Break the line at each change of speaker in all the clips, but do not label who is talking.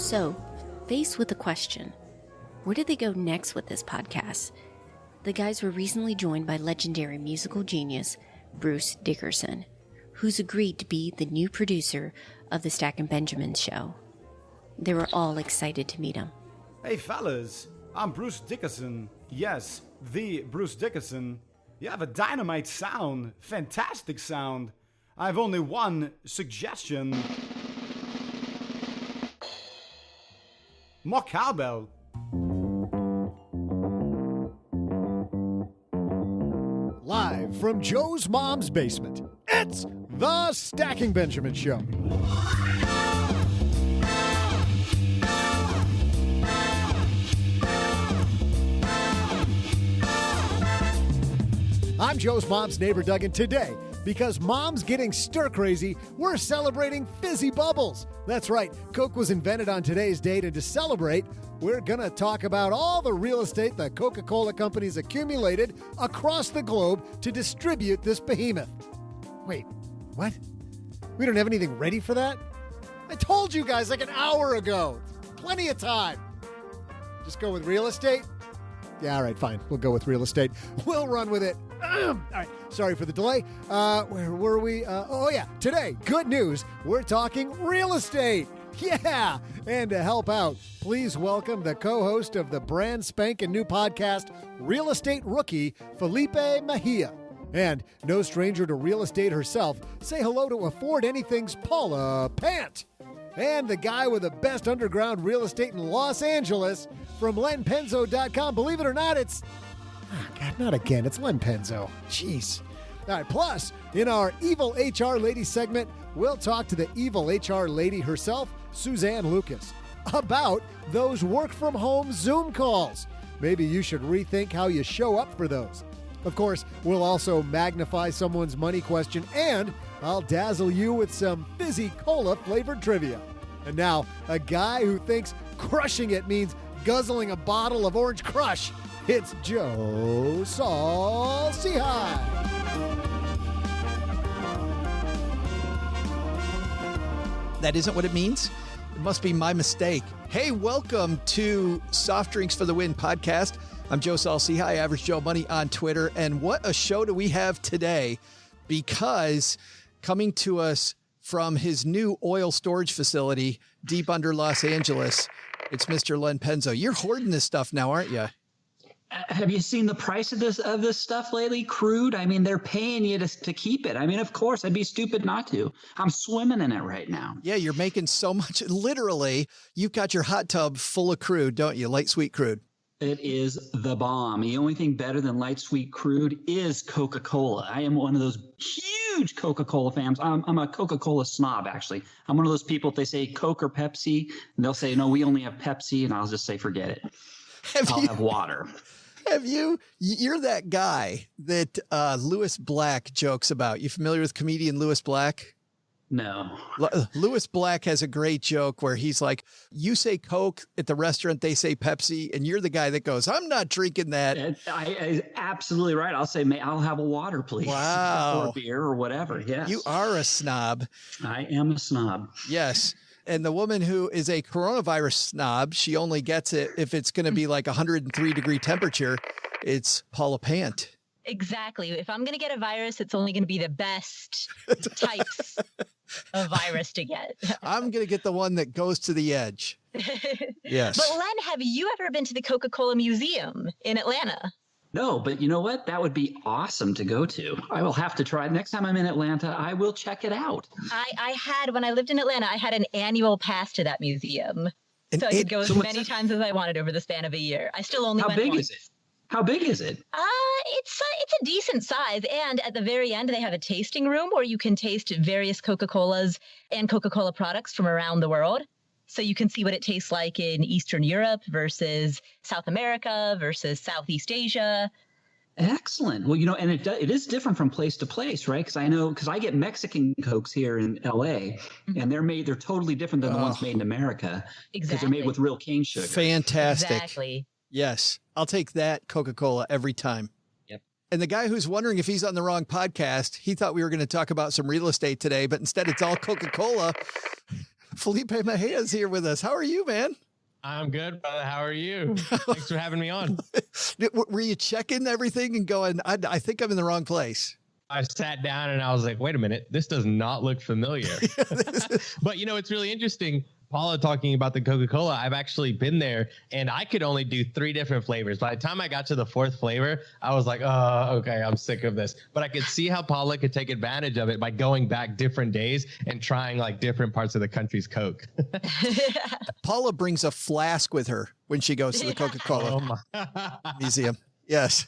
So, faced with the question, where did they go next with this podcast? The guys were recently joined by legendary musical genius Bruce Dickerson, who's agreed to be the new producer of the Stack and Benjamin show. They were all excited to meet him.
Hey fellas, I'm Bruce Dickerson. Yes, the Bruce Dickerson. You have a dynamite sound, fantastic sound. I have only one suggestion. More cowbell.
Live from Joe's mom's basement, it's the Stacking Benjamin Show. I'm Joe's mom's neighbor, Doug, and today, because mom's getting stir-crazy, we're celebrating fizzy bubbles. That's right, Coke was invented on today's date, and to celebrate, we're going to talk about all the real estate the Coca-Cola company's accumulated across the globe to distribute this behemoth. Wait, what? We don't have anything ready for that? I told you guys like an hour ago. Plenty of time. Just go with real estate? Yeah, all right, fine. We'll go with real estate. We'll run with it. All right, sorry for the delay. Where were we? Today, good news. We're talking real estate. Yeah, and to help out, please welcome the co-host of the brand spanking new podcast, Real Estate Rookie, Felipe Mejia. And no stranger to real estate herself, say hello to Afford Anything's Paula Pant. And the guy with the best underground real estate in Los Angeles from LenPenzo.com. Believe it or not, it's... God, not again. It's Len Penzo. Jeez. All right, plus, in our Evil HR Lady segment, we'll talk to the Evil HR Lady herself, Suzanne Lucas, about those work-from-home Zoom calls. Maybe you should rethink how you show up for those. Of course, we'll also magnify someone's money question, and I'll dazzle you with some fizzy cola-flavored trivia. And now, a guy who thinks crushing it means guzzling a bottle of Orange Crush. It's Joe Saul-Sehy.
That isn't what it means? It must be my mistake. Hey, welcome to Soft Drinks for the Win podcast. I'm Joe Saul-Sehy, Average Joe Money on Twitter. And what a show do we have today, because coming to us from his new oil storage facility deep under Los Angeles, it's Mr. Len Penzo. You're hoarding this stuff now, aren't you?
Have you seen the price of this stuff lately? Crude? I mean, they're paying you to keep it. I mean, of course, I'd be stupid not to. I'm swimming in it right now.
Yeah, you're making so much. Literally, you've got your hot tub full of crude, don't you? Light sweet crude.
It is the bomb. The only thing better than light sweet crude is Coca-Cola. I am one of those huge Coca-Cola fans. I'm a Coca-Cola snob, actually. I'm one of those people, if they say Coke or Pepsi, and they'll say, no, we only have Pepsi, and I'll just say, forget it. I'll have water.
You're that guy that Lewis Black jokes about. You familiar with comedian Lewis Black?
No.
Lewis Black has a great joke where he's like, you say Coke at the restaurant, they say Pepsi, and you're the guy that goes, I'm not drinking that.
I absolutely right. I'll say, I'll have a water, please.
Wow.
Or a beer or whatever. Yes.
You are a snob.
I am a snob.
Yes. And the woman who is a coronavirus snob, she only gets it if it's going to be like 103-degree temperature. It's Paula Pant.
Exactly. If I'm going to get a virus, it's only going to be the best types of virus to get.
I'm going to get the one that goes to the edge. Yes.
But Len, have you ever been to the Coca-Cola Museum in Atlanta?
No, but you know what? That would be awesome to go to. I will have to try it. Next time I'm in Atlanta, I will check it out.
When I lived in Atlanta, I had an annual pass to that museum. So I could go as many times as I wanted over the span of a year. I still only went once.
How big is it? How big is it?
It's a decent size. And at the very end, they have a tasting room where you can taste various Coca-Colas and Coca-Cola products from around the world. So you can see what it tastes like in Eastern Europe versus South America versus Southeast Asia.
Excellent. Well, and it is different from place to place, right? Because I get Mexican Cokes here in LA, and they're totally different than the ones made in America.
Exactly.
Because they're made with real cane sugar.
Fantastic.
Exactly.
Yes. I'll take that Coca-Cola every time.
Yep.
And the guy who's wondering if he's on the wrong podcast, he thought we were going to talk about some real estate today, but instead it's all Coca-Cola. Felipe Mejia is here with us. How are you, man?
I'm good, brother. How are you? Thanks for having me on.
Were you checking everything and going, I think I'm in the wrong place?
I sat down and I was like, wait a minute, this does not look familiar. But, it's really interesting. Paula talking about the Coca-Cola, I've actually been there and I could only do 3 different flavors. By the time I got to the 4th flavor, I was like, oh, okay, I'm sick of this. But I could see how Paula could take advantage of it by going back different days and trying like different parts of the country's Coke.
Paula brings a flask with her when she goes to the Coca-Cola museum. Yes.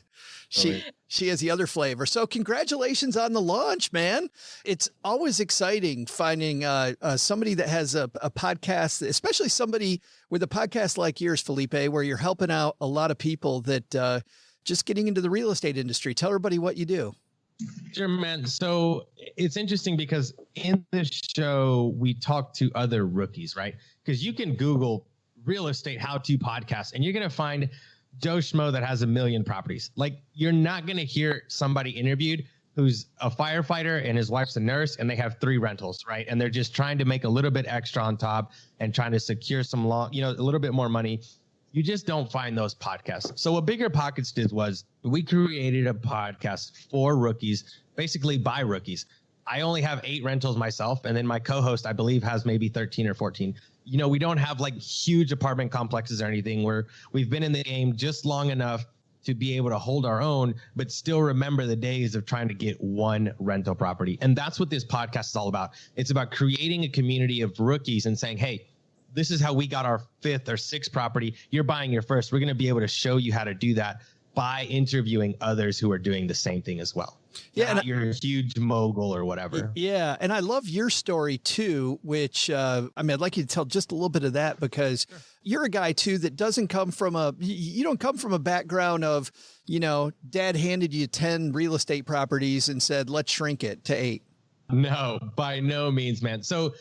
She has the other flavor. So congratulations on the launch, man. It's always exciting finding somebody that has a podcast, especially somebody with a podcast like yours, Felipe, where you're helping out a lot of people that just getting into the real estate industry. Tell everybody what you do.
Sure, man. So it's interesting because in this show, we talk to other rookies, right? Because you can Google real estate how-to podcast and you're going to find Joe Schmo that has 1 million properties. Like, you're not going to hear somebody interviewed who's a firefighter and his wife's a nurse and they have 3 rentals, right? And they're just trying to make a little bit extra on top and trying to secure some a little bit more money. You just don't find those podcasts. So what Bigger Pockets did was we created a podcast for rookies, basically by rookies. I only have 8 rentals myself. And then my co-host, I believe, has maybe 13 or 14. We don't have like huge apartment complexes or anything where we've been in the game just long enough to be able to hold our own, but still remember the days of trying to get 1 rental property. And that's what this podcast is all about. It's about creating a community of rookies and saying, hey, this is how we got our 5th or 6th property. You're buying your first. We're going to be able to show you how to do that by interviewing others who are doing the same thing as well. Yeah, and you're a huge mogul or whatever.
Yeah, and I love your story too, which I'd like you to tell just a little bit of that because you're a guy too that doesn't come from you don't come from a background of, dad handed you 10 real estate properties and said, let's shrink it to 8.
No, by no means, man. So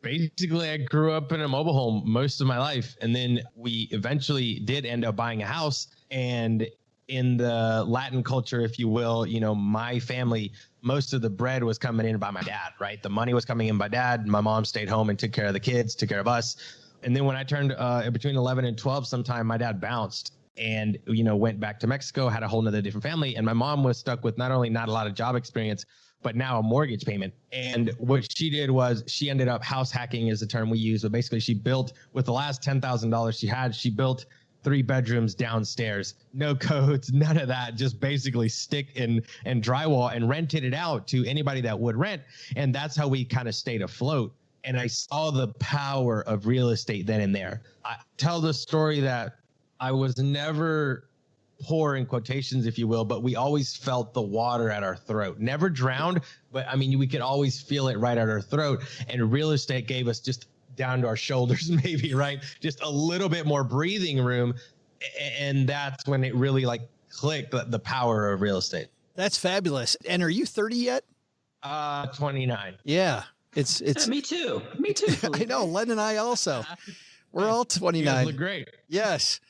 basically, I grew up in a mobile home most of my life, and then we eventually did end up buying a house. And in the Latin culture, if you will, my family, most of the bread was coming in by my dad, right? The money was coming in by dad. My mom stayed home and took care of the kids, took care of us. And then when I turned between 11 and 12 sometime, my dad bounced and, went back to Mexico, had a whole nother different family. And my mom was stuck with not only not a lot of job experience, but now a mortgage payment. And what she did was she ended up house hacking is the term we use. But basically she built with the last $10,000 she had, she built 3 bedrooms downstairs, no codes, none of that, just basically stick and drywall and rented it out to anybody that would rent. And that's how we kind of stayed afloat. And I saw the power of real estate then and there. I tell the story that I was never poor in quotations, if you will, but we always felt the water at our throat. Never drowned, but we could always feel it right at our throat. And real estate gave us just down to our shoulders, maybe, right? Just a little bit more breathing room. And that's when it really clicked the power of real estate.
That's fabulous. And are you 30 yet?
29.
Yeah. It's
me too.
I know. Len and I also. We're all 29.
You guys look great.
Yes.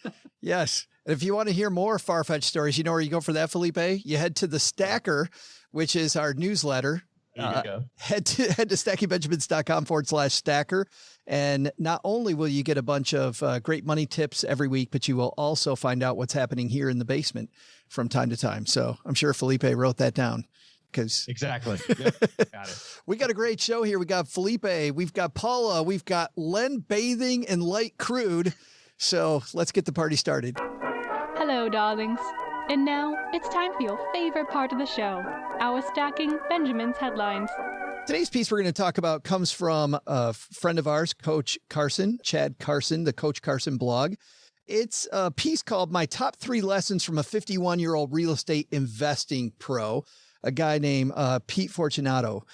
Yes. And if you want to hear more far-fetched stories, you know where you go for that, Felipe? You head to the Stacker, which is our newsletter.
There you go.
Head to stackingbenjamins.com/stacker. And not only will you get a bunch of great money tips every week, but you will also find out what's happening here in the basement from time to time. So I'm sure Felipe wrote that down.
Exactly. Yep. Got it.
We got a great show here. We got Felipe, we've got Paula, we've got Len bathing and light crude. So let's get the party started.
Hello, darlings. And now it's time for your favorite part of the show, our Stacking Benjamins headlines.
Today's piece we're going to talk about comes from a friend of ours, Coach Carson, Chad Carson, the Coach Carson blog. It's a piece called My Top 3 Lessons from a 51-Year-Old Real Estate Investing Pro, a guy named Pete Fortunato.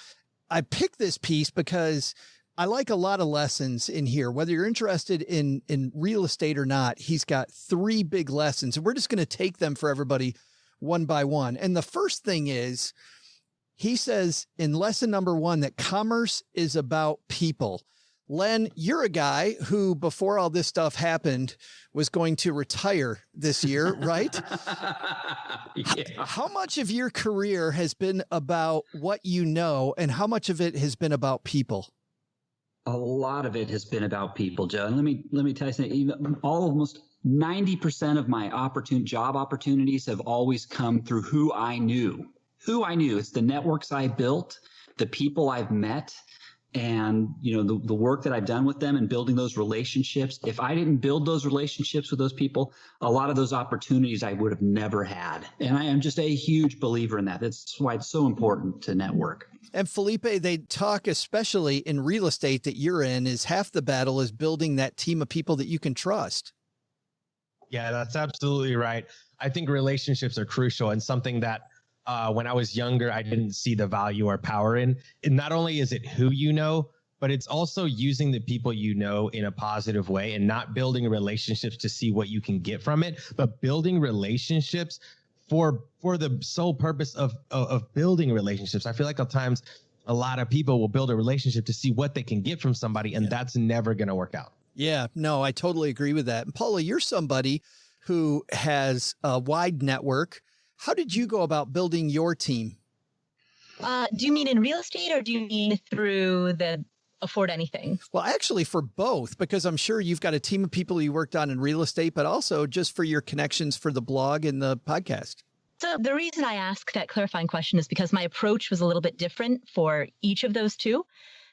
I picked this piece because I like a lot of lessons in here. Whether you're interested in real estate or not, he's got 3 big lessons, and we're just going to take them for everybody one by one. And the first thing is, he says in lesson number 1 that commerce is about people. Len, you're a guy who, before all this stuff happened, was going to retire this year, right?
Yeah.
How much of your career has been about what you know, and how much of it has been about people?
A lot of it has been about people, Joe. And let me tell you something. Even almost 90% of my job opportunities have always come through who I knew. It's the networks I built, the people I've met, and the work that I've done with them and building those relationships. If I didn't build those relationships with those people, a lot of those opportunities I would have never had. And I am just a huge believer in that. That's why it's so important to network.
And Felipe, they talk, especially in real estate that you're in, is half the battle is building that team of people that you can trust.
Yeah, that's absolutely right. I think relationships are crucial and something that when I was younger, I didn't see the value or power in. And not only is it who you know, but it's also using the people you know in a positive way and not building relationships to see what you can get from it, but building relationships for the sole purpose of building relationships. I feel like at times a lot of people will build a relationship to see what they can get from somebody, and that's never going to work out.
Yeah, no, I totally agree with that. And Paula, you're somebody who has a wide network. How did you go about building your team?
Do you mean in real estate, or do you mean through the Afford Anything?
Well, actually for both, because I'm sure you've got a team of people you worked on in real estate, but also just for your connections for the blog and the podcast.
So the reason I ask that clarifying question is because my approach was a little bit different for each of those two.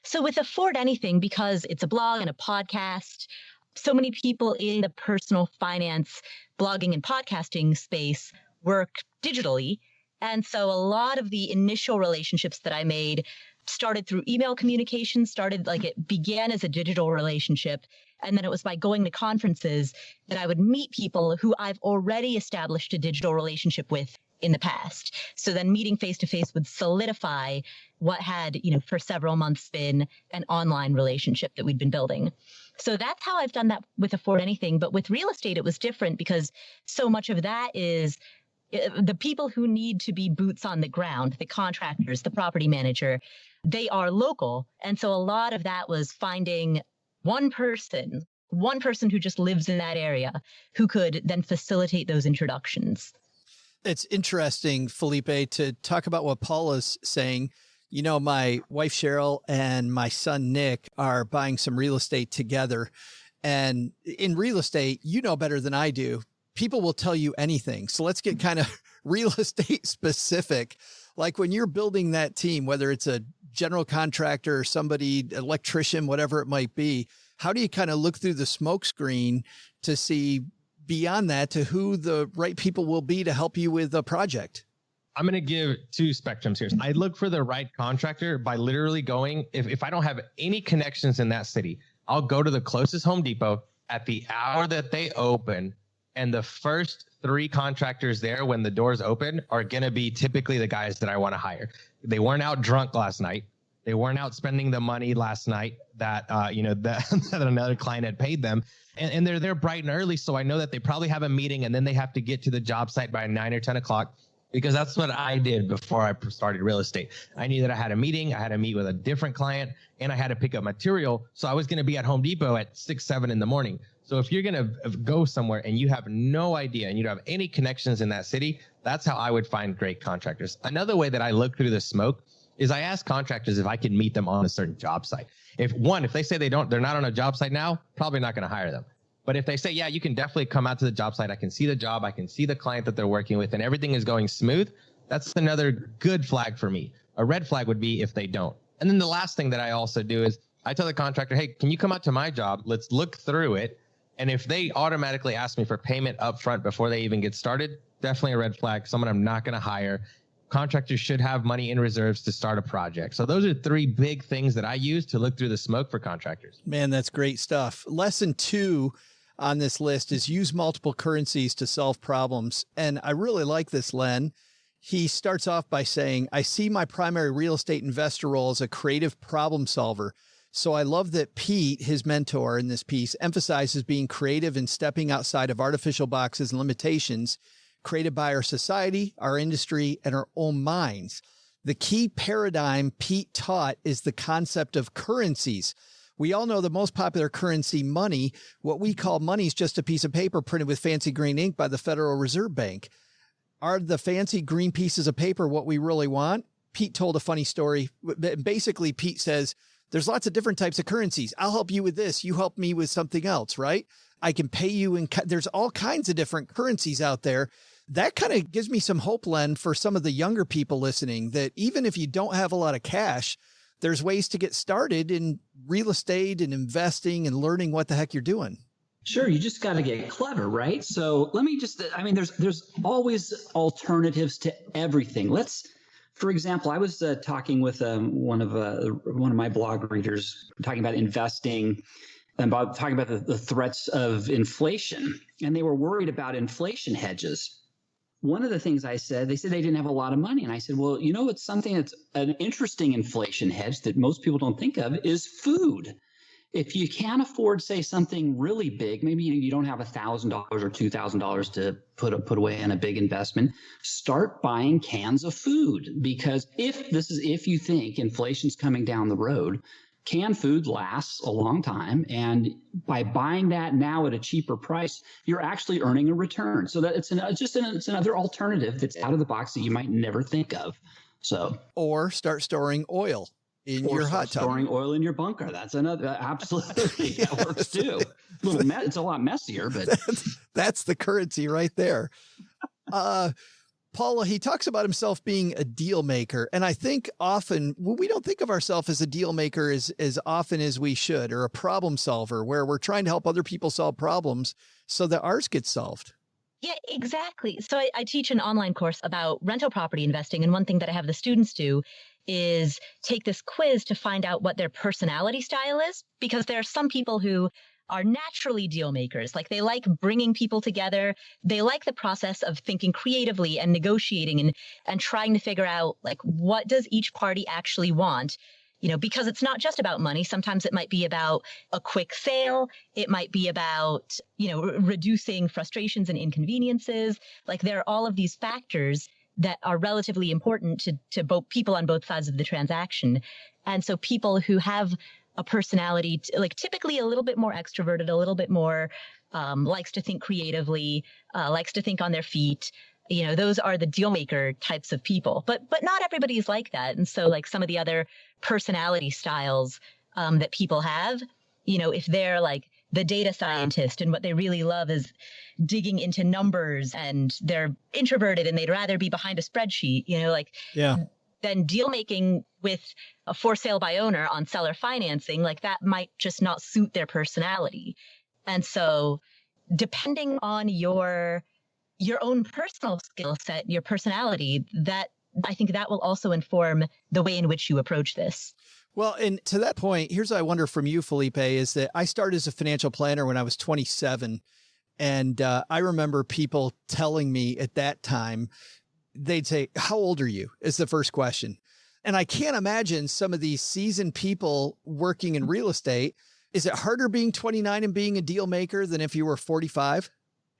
So with Afford Anything, because it's a blog and a podcast, so many people in the personal finance blogging and podcasting space work digitally. And so a lot of the initial relationships that I made started through email communication, it began as a digital relationship. And then it was by going to conferences that I would meet people who I've already established a digital relationship with in the past. So then meeting face to face would solidify what had, for several months been an online relationship that we'd been building. So that's how I've done that with Afford Anything. But with real estate, it was different because so much of that is the people who need to be boots on the ground, the contractors, the property manager, they are local. And so a lot of that was finding one person who just lives in that area who could then facilitate those introductions.
It's interesting, Felipe, to talk about what Paula's saying. My wife, Cheryl, and my son, Nick, are buying some real estate together. And in real estate, better than I do, people will tell you anything. So let's get kind of real estate specific. Like when you're building that team, whether it's a general contractor or somebody, electrician, whatever it might be, how do you kind of look through the smoke screen to see beyond that to who the right people will be to help you with a project?
I'm going to give two spectrums here. I look for the right contractor by literally going, if I don't have any connections in that city, I'll go to the closest Home Depot at the hour that they open. And the first 3 contractors there when the doors open are going to be typically the guys that I want to hire. They weren't out drunk last night. They weren't out spending the money last night that another client had paid them. And they're there bright and early. So I know that they probably have a meeting and then they have to get to the job site by 9 or 10 o'clock. Because that's what I did before I started real estate. I knew that I had a meeting, I had to meet with a different client, and I had to pick up material. So I was going to be at Home Depot at 6, 7 in the morning. So if you're going to go somewhere and you have no idea and you don't have any connections in that city, that's how I would find great contractors. Another way that I look through the smoke is I ask contractors if I can meet them on a certain job site. If they say they're not on a job site now, probably not going to hire them. But if they say, yeah, you can definitely come out to the job site, I can see the job, I can see the client that they're working with, and everything is going smooth, that's another good flag for me. A red flag would be if they don't. And then the last thing that I also do is I tell the contractor, hey, can you come out to my job? Let's look through it. And if they automatically ask me for payment up front before they even get started, definitely a red flag, someone I'm not going to hire. Contractors should have money in reserves to start a project. So those are 3 big things that I use to look through the smoke for contractors.
Man, that's great stuff. Lesson 2 on this list is use multiple currencies to solve problems. And I really like this, Len. He starts off by saying, I see my primary real estate investor role as a creative problem solver. So I love that Pete, his mentor in this piece, emphasizes being creative and stepping outside of artificial boxes and limitations created by our society, our industry, and our own minds. The key paradigm Pete taught is the concept of currencies. We all know the most popular currency, money. What we call money is just a piece of paper printed with fancy green ink by the Federal Reserve Bank. Are the fancy green pieces of paper what we really want? Pete told a funny story. Basically, Pete says there's lots of different types of currencies. I'll help you with this. You help me with something else, right? I can pay you in, there's all kinds of different currencies out there. That kind of gives me some hope, Len, for some of the younger people listening, that even if you don't have a lot of cash, there's ways to get started in real estate and investing and learning what the heck you're doing.
Sure, you just got to get clever, right? So let me just, I mean, there's always alternatives to everything. For example, I was talking with one of my blog readers, talking about investing and talking about the threats of inflation, and they were worried about inflation hedges. One of the things I said, they said they didn't have a lot of money. And I said, well, it's something that's an interesting inflation hedge that most people don't think of is food. If you can't afford, say, something really big, maybe you don't have $1,000 or $2,000 to put away in a big investment, start buying cans of food. Because if you think inflation's coming down the road, canned food lasts a long time, and by buying that now at a cheaper price, you're actually earning a return. So that it's another alternative that's out of the box that you might never think of. So, or
start storing oil in your hot tub.
Storing oil in your bunker. That's another absolutely that works too. It's a lot messier, but
that's the currency right there. Paula, he talks about himself being a deal maker. And I think often we don't think of ourselves as a deal maker as often as we should, or a problem solver where we're trying to help other people solve problems so that ours gets solved.
Yeah, exactly. So I teach an online course about rental property investing. And one thing that I have the students do is take this quiz to find out what their personality style is, because there are some people who are naturally deal makers. Like, they like bringing people together. They like the process of thinking creatively and negotiating and trying to figure out, like, what does each party actually want? Because it's not just about money. Sometimes it might be about a quick sale. It might be about, reducing frustrations and inconveniences. Like, there are all of these factors that are relatively important to both people on both sides of the transaction. And so people who have a personality, like typically a little bit more extroverted, a little bit more likes to think creatively, likes to think on their feet. Those are the deal maker types of people. But not everybody is like that. And so, like, some of the other personality styles that people have, if they're like the data scientist and what they really love is digging into numbers, and they're introverted and they'd rather be behind a spreadsheet, then deal making with a for sale by owner on seller financing, like, that might just not suit their personality. And so depending on your own personal skill set, your personality, I think that will also inform the way in which you approach this.
Well, and to that point, here's what I wonder from you, Felipe, is that I started as a financial planner when I was 27. And I remember people telling me at that time, they'd say, "How old are you?" is the first question. And I can't imagine some of these seasoned people working in real estate. Is it harder being 29 and being a deal maker than if you were 45?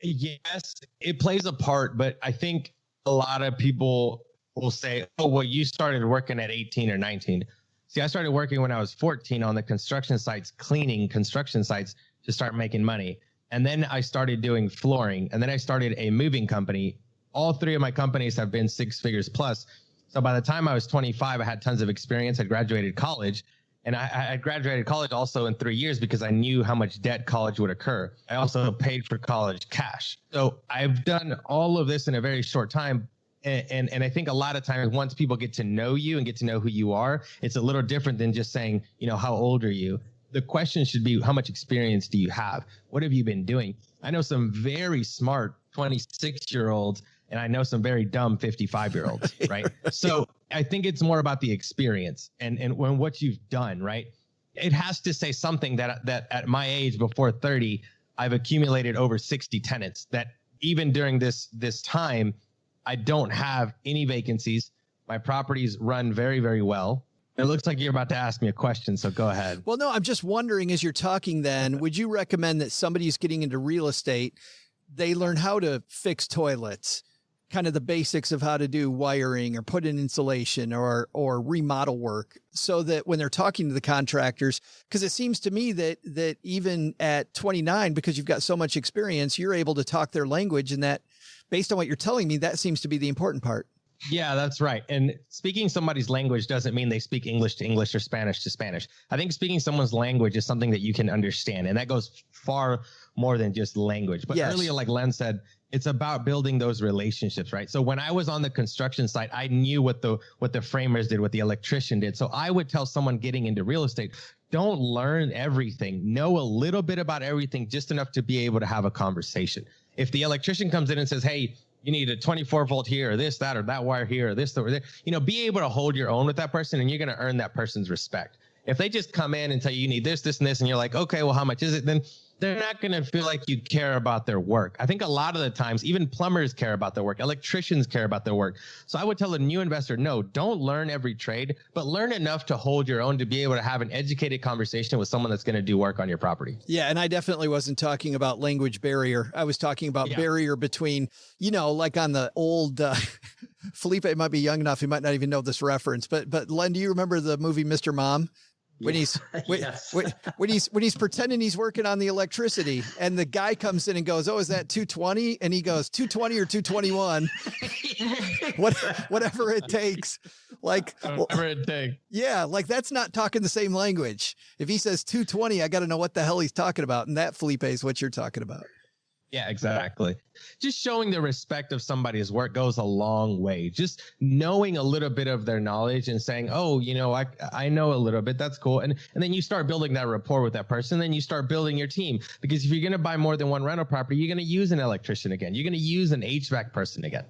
Yes, it plays a part, but I think a lot of people will say, "Oh, well, you started working at 18 or 19. See, I started working when I was 14 on the construction sites, cleaning construction sites to start making money. And then I started doing flooring, and then I started a moving company. All three of my companies have been 6 figures plus. So by the time I was 25, I had tons of experience. I graduated college, and I graduated college also in 3 years because I knew how much debt college would occur. I also paid for college cash. So I've done all of this in a very short time. And I think a lot of times once people get to know you and get to know who you are, it's a little different than just saying, how old are you? The question should be, how much experience do you have? What have you been doing? I know some very smart 26-year-olds, and I know some very dumb 55-year-olds, right? So I think it's more about the experience and what you've done, right? It has to say something that at my age, before 30, I've accumulated over 60 tenants, that even during this time, I don't have any vacancies. My properties run very, very well. It looks like you're about to ask me a question, so go ahead.
Well, no, I'm just wondering, as you're talking then, would you recommend that somebody who's getting into real estate, they learn how to fix toilets, kind of the basics of how to do wiring or put in insulation or remodel work, so that when they're talking to the contractors, because it seems to me that even at 29, because you've got so much experience, you're able to talk their language, and that, based on what you're telling me, that seems to be the important part.
Yeah, that's right. And speaking somebody's language doesn't mean they speak English to English or Spanish to Spanish. I think speaking someone's language is something that you can understand. And that goes far more than just language. But earlier, like Len said, it's about building those relationships, right? So when I was on the construction site, I knew what the framers did, what the electrician did. So I would tell someone getting into real estate, don't learn everything. Know a little bit about everything, just enough to be able to have a conversation. If the electrician comes in and says, hey, you need a 24 volt here, or this, that, or that wire here, or this, or there, be able to hold your own with that person, and you're going to earn that person's respect. If they just come in and tell you need this, this, and this, and you're like, okay, well, how much is it? Then they're not going to feel like you care about their work. I think a lot of the times, even plumbers care about their work. Electricians care about their work. So I would tell a new investor, no, don't learn every trade, but learn enough to hold your own, to be able to have an educated conversation with someone that's going to do work on your property.
Yeah. And I definitely wasn't talking about language barrier. I was talking about barrier between, like on the old, Felipe might be young enough. He might not even know this reference, but Len, do you remember the movie Mr. Mom? When he's when he's pretending he's working on the electricity, and the guy comes in and goes, "Oh, is that 220?" And he goes, "220 or 221?" Whatever it takes. Whatever it takes. Yeah, like that's not talking the same language. If he says 220, I got to know what the hell he's talking about, and that, Felipe, is what you're talking about.
Yeah, exactly. Just showing the respect of somebody's work goes a long way. Just knowing a little bit of their knowledge and saying, oh, I know a little bit. That's cool. And then you start building that rapport with that person. Then you start building your team, because if you're going to buy more than one rental property, you're going to use an electrician again. You're going to use an HVAC person again.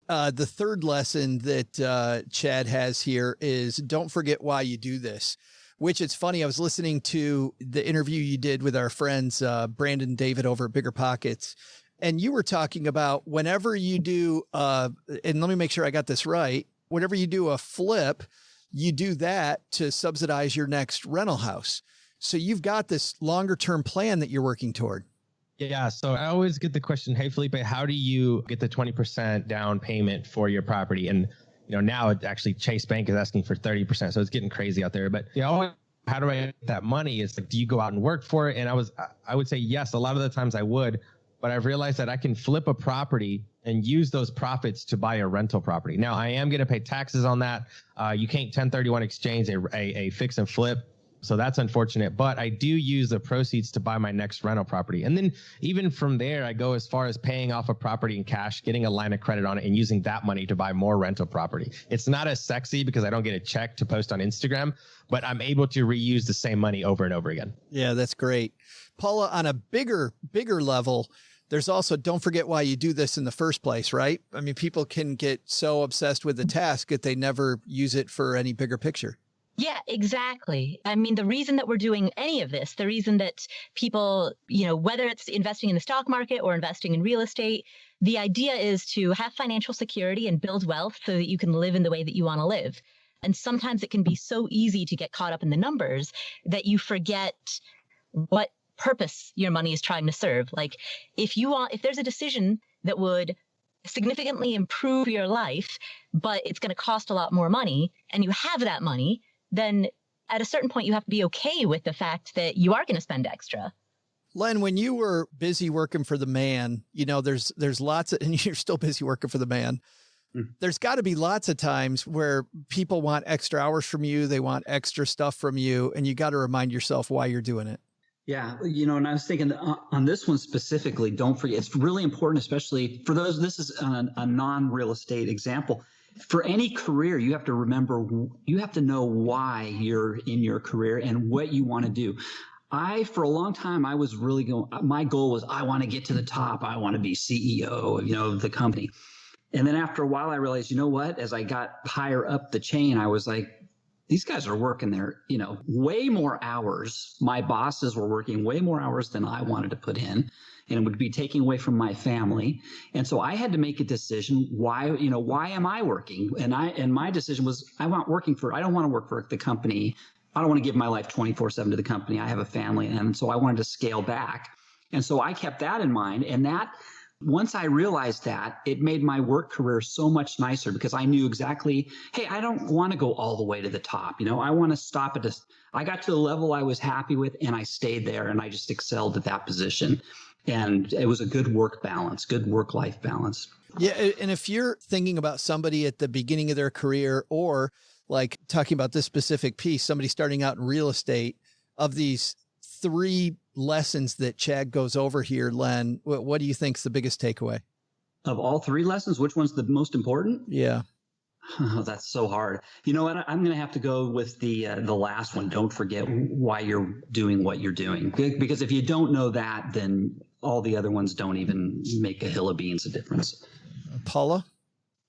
The third lesson that Chad has here is don't forget why you do this. Which it's funny. I was listening to the interview you did with our friends, Brandon and David over at Bigger Pockets. And you were talking about whenever you do, and let me make sure I got this right. Whenever you do a flip, you do that to subsidize your next rental house. So you've got this longer term plan that you're working toward.
Yeah. So I always get the question, hey, Felipe, how do you get the 20% down payment for your property? And now it actually Chase Bank is asking for 30%. So it's getting crazy out there. But how do I get that money? It's like, do you go out and work for it? And I would say yes. A lot of the times I would, but I've realized that I can flip a property and use those profits to buy a rental property. Now I am going to pay taxes on that. You can't 1031 exchange a fix and flip. So that's unfortunate, but I do use the proceeds to buy my next rental property. And then even from there, I go as far as paying off a property in cash, getting a line of credit on it, and using that money to buy more rental property. It's not as sexy because I don't get a check to post on Instagram, but I'm able to reuse the same money over and over again.
Yeah, that's great. Paula, on a bigger level, there's also, don't forget why you do this in the first place, right? I mean, people can get so obsessed with the task that they never use it for any bigger picture.
Yeah, exactly. I mean, the reason that we're doing any of this, the reason that people, whether it's investing in the stock market or investing in real estate, the idea is to have financial security and build wealth so that you can live in the way that you want to live. And sometimes it can be so easy to get caught up in the numbers that you forget what purpose your money is trying to serve. Like if there's a decision that would significantly improve your life, but it's going to cost a lot more money, and you have that money, then at a certain point, you have to be okay with the fact that you are going to spend extra.
Len, when you were busy working for the man, there's lots of, and you're still busy working for the man. There's got to be lots of times where people want extra hours from you. They want extra stuff from you, and you got to remind yourself why you're doing it.
Yeah. And I was thinking on this one specifically, don't forget, it's really important, especially for those, this is a non-real estate example. For any career, you have to remember, you have to know why you're in your career and what you want to do. For a long time, I was really my goal was, I want to get to the top. I want to be CEO of the company. And then after a while, I realized, as I got higher up the chain, I was like, these guys are working there, way more hours. My bosses were working way more hours than I wanted to put in, and it would be taking away from my family. And so I had to make a decision. Why am I working? And my decision was, I don't want to work for the company. I don't want to give my life 24/7 to the company. I have a family. And so I wanted to scale back. And so I kept that in mind. And once I realized that, it made my work career so much nicer, because I knew exactly, hey, I don't want to go all the way to the top. I want to stop at this. I got to the level I was happy with, and I stayed there, and I just excelled at that position. And it was a good work balance, good work-life balance.
Yeah. And if you're thinking about somebody at the beginning of their career, or like talking about this specific piece, somebody starting out in real estate, of these 3 lessons that Chad goes over here, Len, what do you think is the biggest takeaway?
Of all 3 lessons, which one's the most important?
Yeah.
Oh, that's so hard. You know what? I'm going to have to go with the last one. Don't forget why you're doing what you're doing. Because if you don't know that, then all the other ones don't even make a hill of beans a difference.
Paula?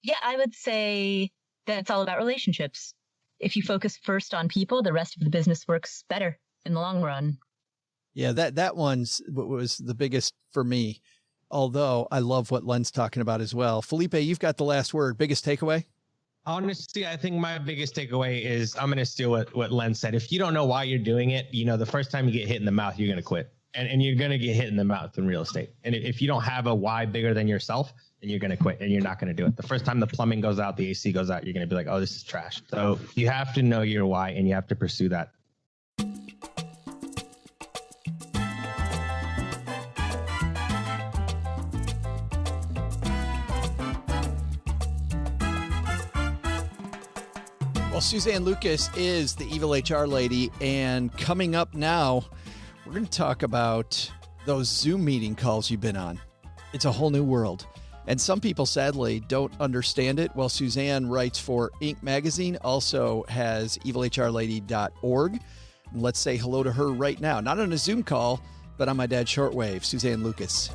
Yeah, I would say that it's all about relationships. If you focus first on people, the rest of the business works better in the long run.
Yeah, that one's what was the biggest for me. Although I love what Len's talking about as well. Felipe, you've got the last word. Biggest takeaway?
Honestly, I think my biggest takeaway is I'm going to steal what Len said. If you don't know why you're doing it, the first time you get hit in the mouth, you're going to quit. And you're going to get hit in the mouth in real estate. And if you don't have a why bigger than yourself, then you're going to quit and you're not going to do it. The first time the plumbing goes out, the AC goes out, you're going to be like, oh, this is trash. So you have to know your why and you have to pursue that.
Well, Suzanne Lucas is the evil HR lady, and coming up now, we're going to talk about those Zoom meeting calls you've been on. It's a whole new world, and some people, sadly, don't understand it. Well, Suzanne writes for Inc. magazine, also has evilhrlady.org. Let's say hello to her right now. Not on a Zoom call, but on my dad's shortwave. Suzanne Lucas.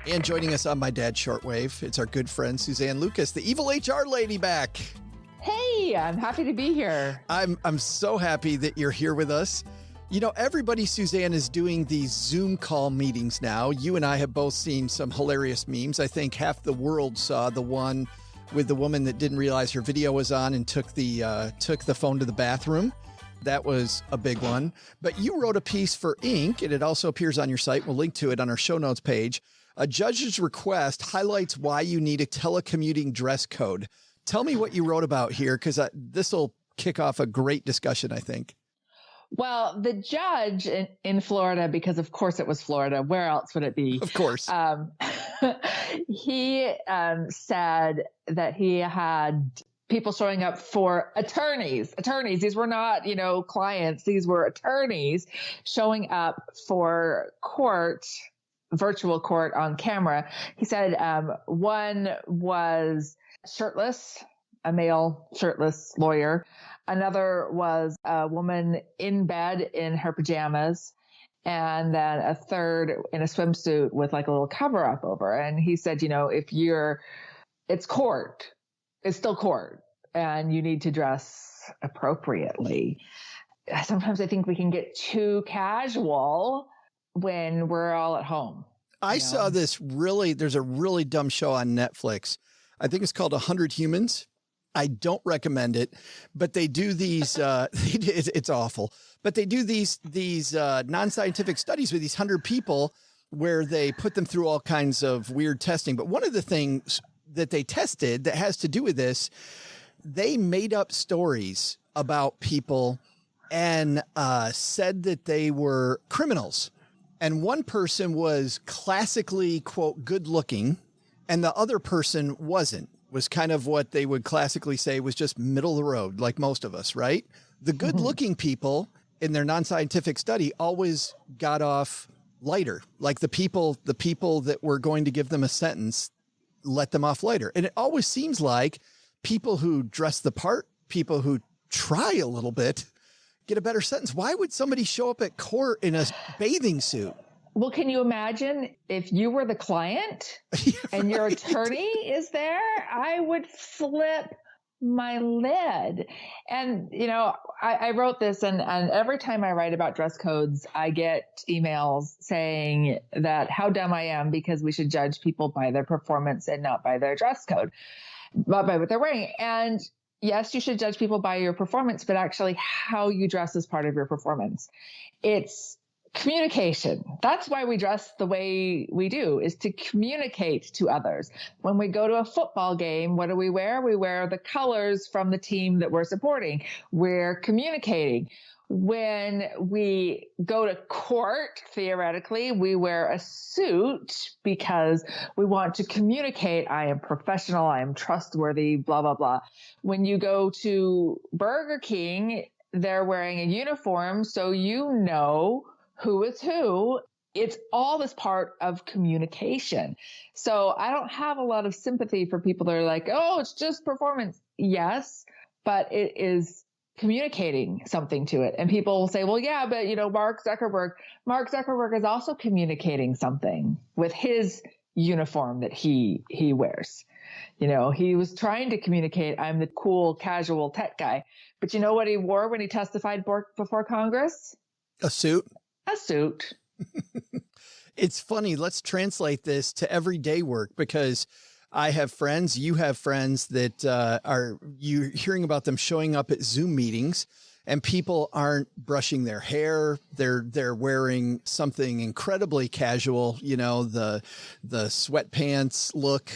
And joining us on my dad's shortwave, it's our good friend, Suzanne Lucas, the evil HR lady, back.
Hey, I'm happy to be here.
I'm so happy that you're here with us. Everybody, Suzanne, is doing these Zoom call meetings now. You and I have both seen some hilarious memes. I think half the world saw the one with the woman that didn't realize her video was on and took the phone to the bathroom. That was a big one. But you wrote a piece for Inc., and it also appears on your site. We'll link to it on our show notes page. A judge's request highlights why you need a telecommuting dress code. Tell me what you wrote about here, because this will kick off a great discussion, I think.
Well, the judge in Florida, because of course it was Florida, where else would it be?
Of course.
He said that he had people showing up for attorneys. These were not, clients. These were attorneys showing up for court, virtual court on camera. He said one was shirtless, a male shirtless lawyer. Another was a woman in bed in her pajamas. And then a third in a swimsuit with like a little cover up over. And he said, it's court. It's still court. And you need to dress appropriately. Sometimes I think we can get too casual when we're all at home.
I saw this there's a really dumb show on Netflix. I think it's called 100 Humans. I don't recommend it, but they do these, it's awful, but they do these non-scientific studies with these 100 people where they put them through all kinds of weird testing. But one of the things that they tested that has to do with this, they made up stories about people and said that they were criminals. And one person was classically, quote, good looking, and the other person wasn't. Was kind of what they would classically say was just middle of the road, like most of us, right? The good looking people in their non-scientific study always got off lighter. Like the people that were going to give them a sentence, let them off lighter. And it always seems like people who dress the part, people who try a little bit, get a better sentence. Why would somebody show up at court in a bathing suit?
Well, can you imagine if you were the client and your attorney is there? I would flip my lid. And, I wrote this and every time I write about dress codes, I get emails saying that how dumb I am because we should judge people by their performance and not by their dress code, but by what they're wearing. And yes, you should judge people by your performance, but actually how you dress is part of your performance. It's Communication. That's why we dress the way we do, is to communicate to others. When we go to a football game, what do we wear? We wear the colors from the team that we're supporting. We're communicating. When we go to court, theoretically, we wear a suit because we want to communicate, I am professional, I am trustworthy, blah, blah, blah. When you go to Burger King, they're wearing a uniform, so you know who is who. It's all this part of communication. So I don't have a lot of sympathy for people that are like, oh, it's just performance. Yes, but it is communicating something to it. And people will say, well, yeah, but Mark Zuckerberg is also communicating something with his uniform that he wears. He was trying to communicate, I'm the cool, casual tech guy. But you know what he wore when he testified before Congress?
A suit.
A suit.
It's funny. Let's translate this to everyday work, because I have friends, you have friends that you're hearing about them showing up at Zoom meetings, and people aren't brushing their hair. They're wearing something incredibly casual, the sweatpants look.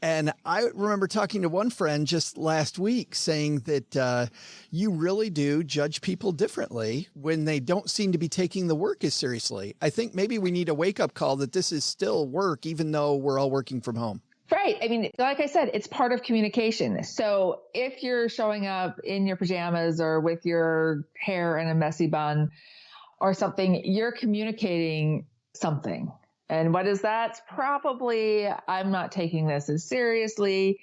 And I remember talking to one friend just last week saying that you really do judge people differently when they don't seem to be taking the work as seriously. I think maybe we need a wake-up call that this is still work, even though we're all working from home.
Right. I mean, like I said, it's part of communication. So if you're showing up in your pajamas or with your hair in a messy bun or something, you're communicating something. And what is that? It's probably, I'm not taking this as seriously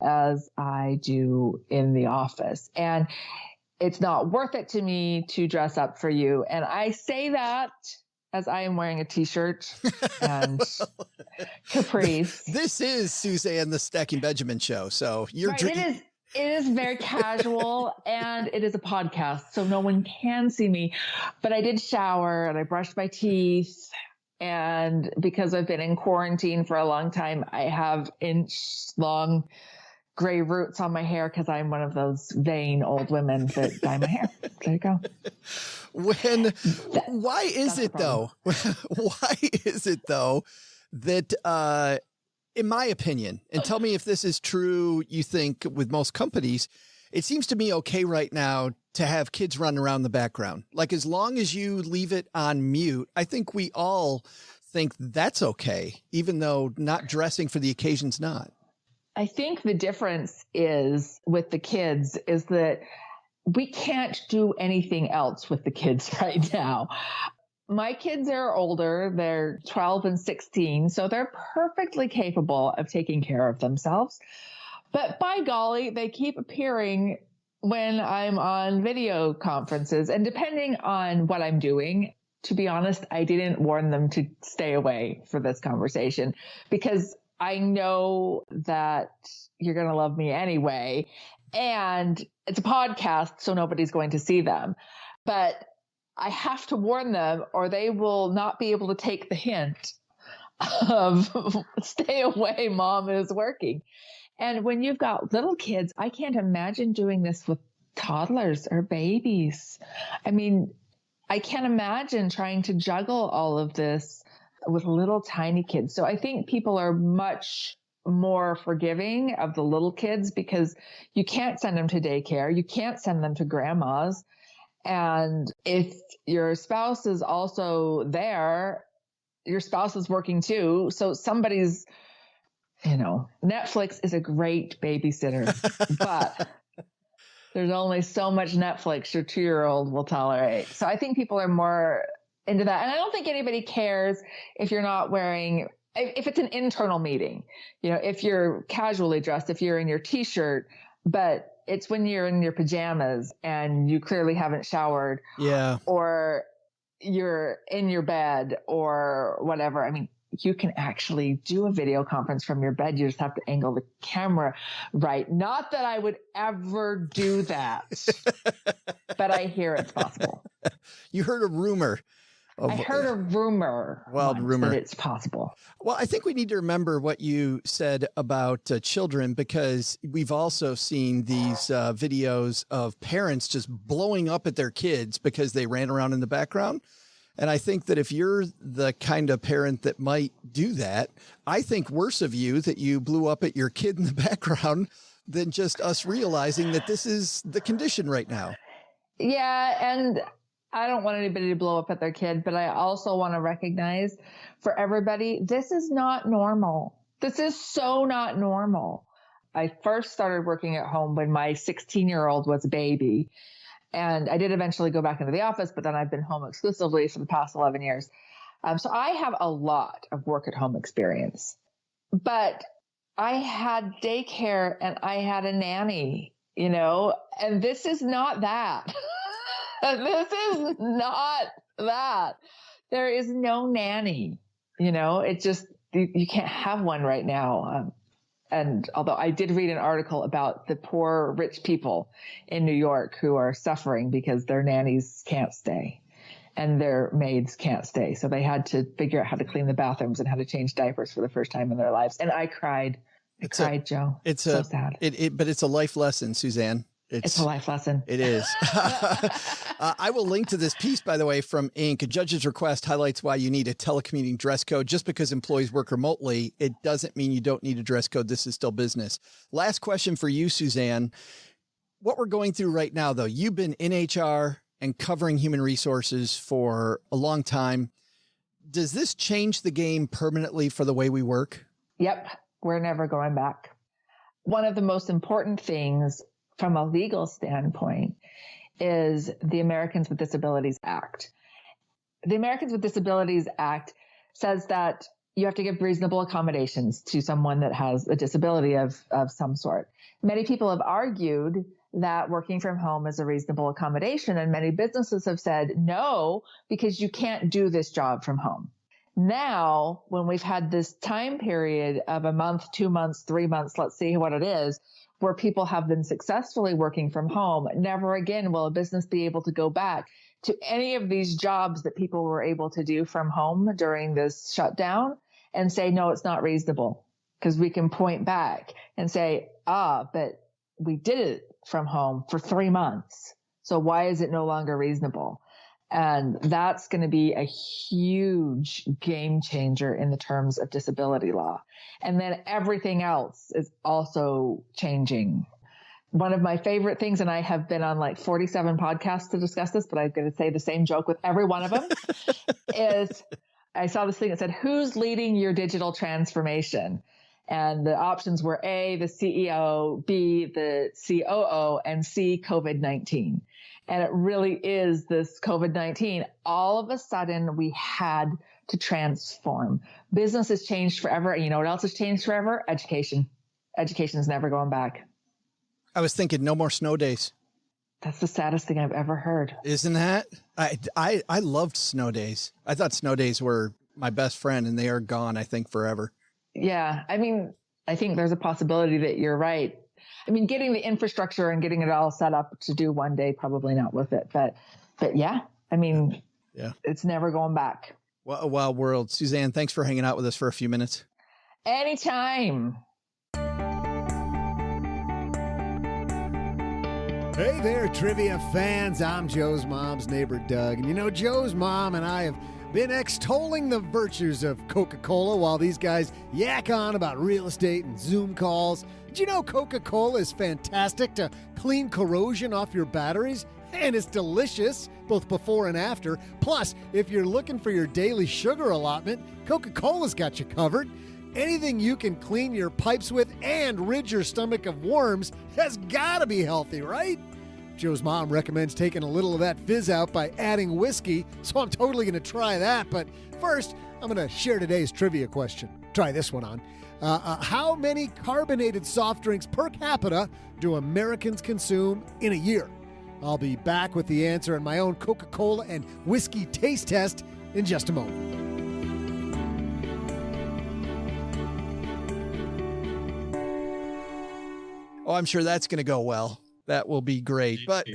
as I do in the office. And it's not worth it to me to dress up for you. And I say that as I am wearing a t-shirt and capris.
This is Suzanne, the Stacking Benjamin show. So you're
right, it is very casual, and it is a podcast, so no one can see me. But I did shower and I brushed my teeth. And because I've been in quarantine for a long time, I have inch-long gray roots on my hair because I'm one of those vain old women that dye my hair. There you go.
Why is it though that, in my opinion, and tell me if this is true, you think with most companies, it seems to me okay right now to have kids run around the background. Like, as long as you leave it on mute, I think we all think that's okay, even though not dressing for the occasion's not.
I think the difference is with the kids is that we can't do anything else with the kids right now. My kids are older. They're 12 and 16, so they're perfectly capable of taking care of themselves. But by golly, they keep appearing when I'm on video conferences. And depending on what I'm doing, to be honest, I didn't warn them to stay away for this conversation because I know that you're going to love me anyway. And it's a podcast, so nobody's going to see them. But I have to warn them or they will not be able to take the hint of stay away, mom is working. And when you've got little kids, I can't imagine doing this with toddlers or babies. I mean, I can't imagine trying to juggle all of this with little tiny kids. So I think people are much more forgiving of the little kids because you can't send them to daycare. You can't send them to grandma's. And if your spouse is also there, your spouse is working too. So somebody's, Netflix is a great babysitter, but there's only so much Netflix your 2-year-old will tolerate. So I think people are more into that. And I don't think anybody cares if you're not wearing, if it's an internal meeting, if you're casually dressed, if you're in your t-shirt, but it's when you're in your pajamas and you clearly haven't showered.
Yeah.
Or you're in your bed or whatever. I mean, you can actually do a video conference from your bed. You just have to angle the camera right. Not that I would ever do that, but I hear it's possible.
You heard a rumor.
I heard a rumor.
Wild rumor.
That it's possible.
Well, I think we need to remember what you said about children, because we've also seen these videos of parents just blowing up at their kids because they ran around in the background. And I think that if you're the kind of parent that might do that, I think worse of you that you blew up at your kid in the background than just us realizing that this is the condition right now.
Yeah. And I don't want anybody to blow up at their kid, but I also want to recognize for everybody, this is not normal. This is so not normal. I first started working at home when my 16-year-old was a baby. And I did eventually go back into the office, but then I've been home exclusively for the past 11 years. So I have a lot of work at home experience, but I had daycare and I had a nanny, and this is not that. This is not that. There is no nanny, it just, you can't have one right now. And although I did read an article about the poor rich people in New York who are suffering because their nannies can't stay and their maids can't stay. So they had to figure out how to clean the bathrooms and how to change diapers for the first time in their lives. And I cried. I cried, Joe. It's so sad.
But it's a life lesson, Suzanne.
It's a life lesson.
It is. I will link to this piece, by the way, from Inc. A judge's request highlights why you need a telecommuting dress code. Just because employees work remotely, it doesn't mean you don't need a dress code. This is still business. Last question for you, Suzanne. What we're going through right now, though, you've been in HR and covering human resources for a long time. Does this change the game permanently for the way we work?
Yep. We're never going back. One of the most important things from a legal standpoint is the Americans with Disabilities Act. The Americans with Disabilities Act says that you have to give reasonable accommodations to someone that has a disability of some sort. Many people have argued that working from home is a reasonable accommodation, and many businesses have said no, because you can't do this job from home. Now, when we've had this time period of a month, 2 months, 3 months, let's see what it is, where people have been successfully working from home, never again will a business be able to go back to any of these jobs that people were able to do from home during this shutdown and say, no, it's not reasonable, because we can point back and say, but we did it from home for 3 months. So why is it no longer reasonable? And that's going to be a huge game changer in the terms of disability law. And then everything else is also changing. One of my favorite things, and I have been on like 47 podcasts to discuss this, but I'm going to say the same joke with every one of them, is I saw this thing that said, who's leading your digital transformation? And the options were A, the CEO, B, the COO, and C, COVID-19. And it really is this COVID-19. All of a sudden, we had to transform. Business has changed forever. And you know what else has changed forever? Education. Education is never going back.
I was thinking no more snow days.
That's the saddest thing I've ever heard.
Isn't that? I loved snow days. I thought snow days were my best friend, and they are gone, I think, forever.
Yeah. I mean, I think there's a possibility that you're right. I mean, getting the infrastructure and getting it all set up to do one day, probably not with it. But yeah, I mean,
yeah,
it's never going back.
What a wild world. Suzanne, thanks for hanging out with us for a few minutes.
Anytime.
Hey there, trivia fans. I'm Joe's mom's neighbor, Doug. And you know, Joe's mom and I have been extolling the virtues of Coca-Cola while these guys yak on about real estate and Zoom calls. Did you know Coca-Cola is fantastic to clean corrosion off your batteries? And it's delicious, both before and after. Plus, if you're looking for your daily sugar allotment, Coca-Cola's got you covered. Anything you can clean your pipes with and rid your stomach of worms has got to be healthy, right? Joe's mom recommends taking a little of that fizz out by adding whiskey, so I'm totally going to try that. But first, I'm going to share today's trivia question. Try this one on. How many carbonated soft drinks per capita do Americans consume in a year? I'll be back with the answer in my own Coca-Cola and whiskey taste test in just a moment.
Oh, I'm sure that's going to go well. That will be great. But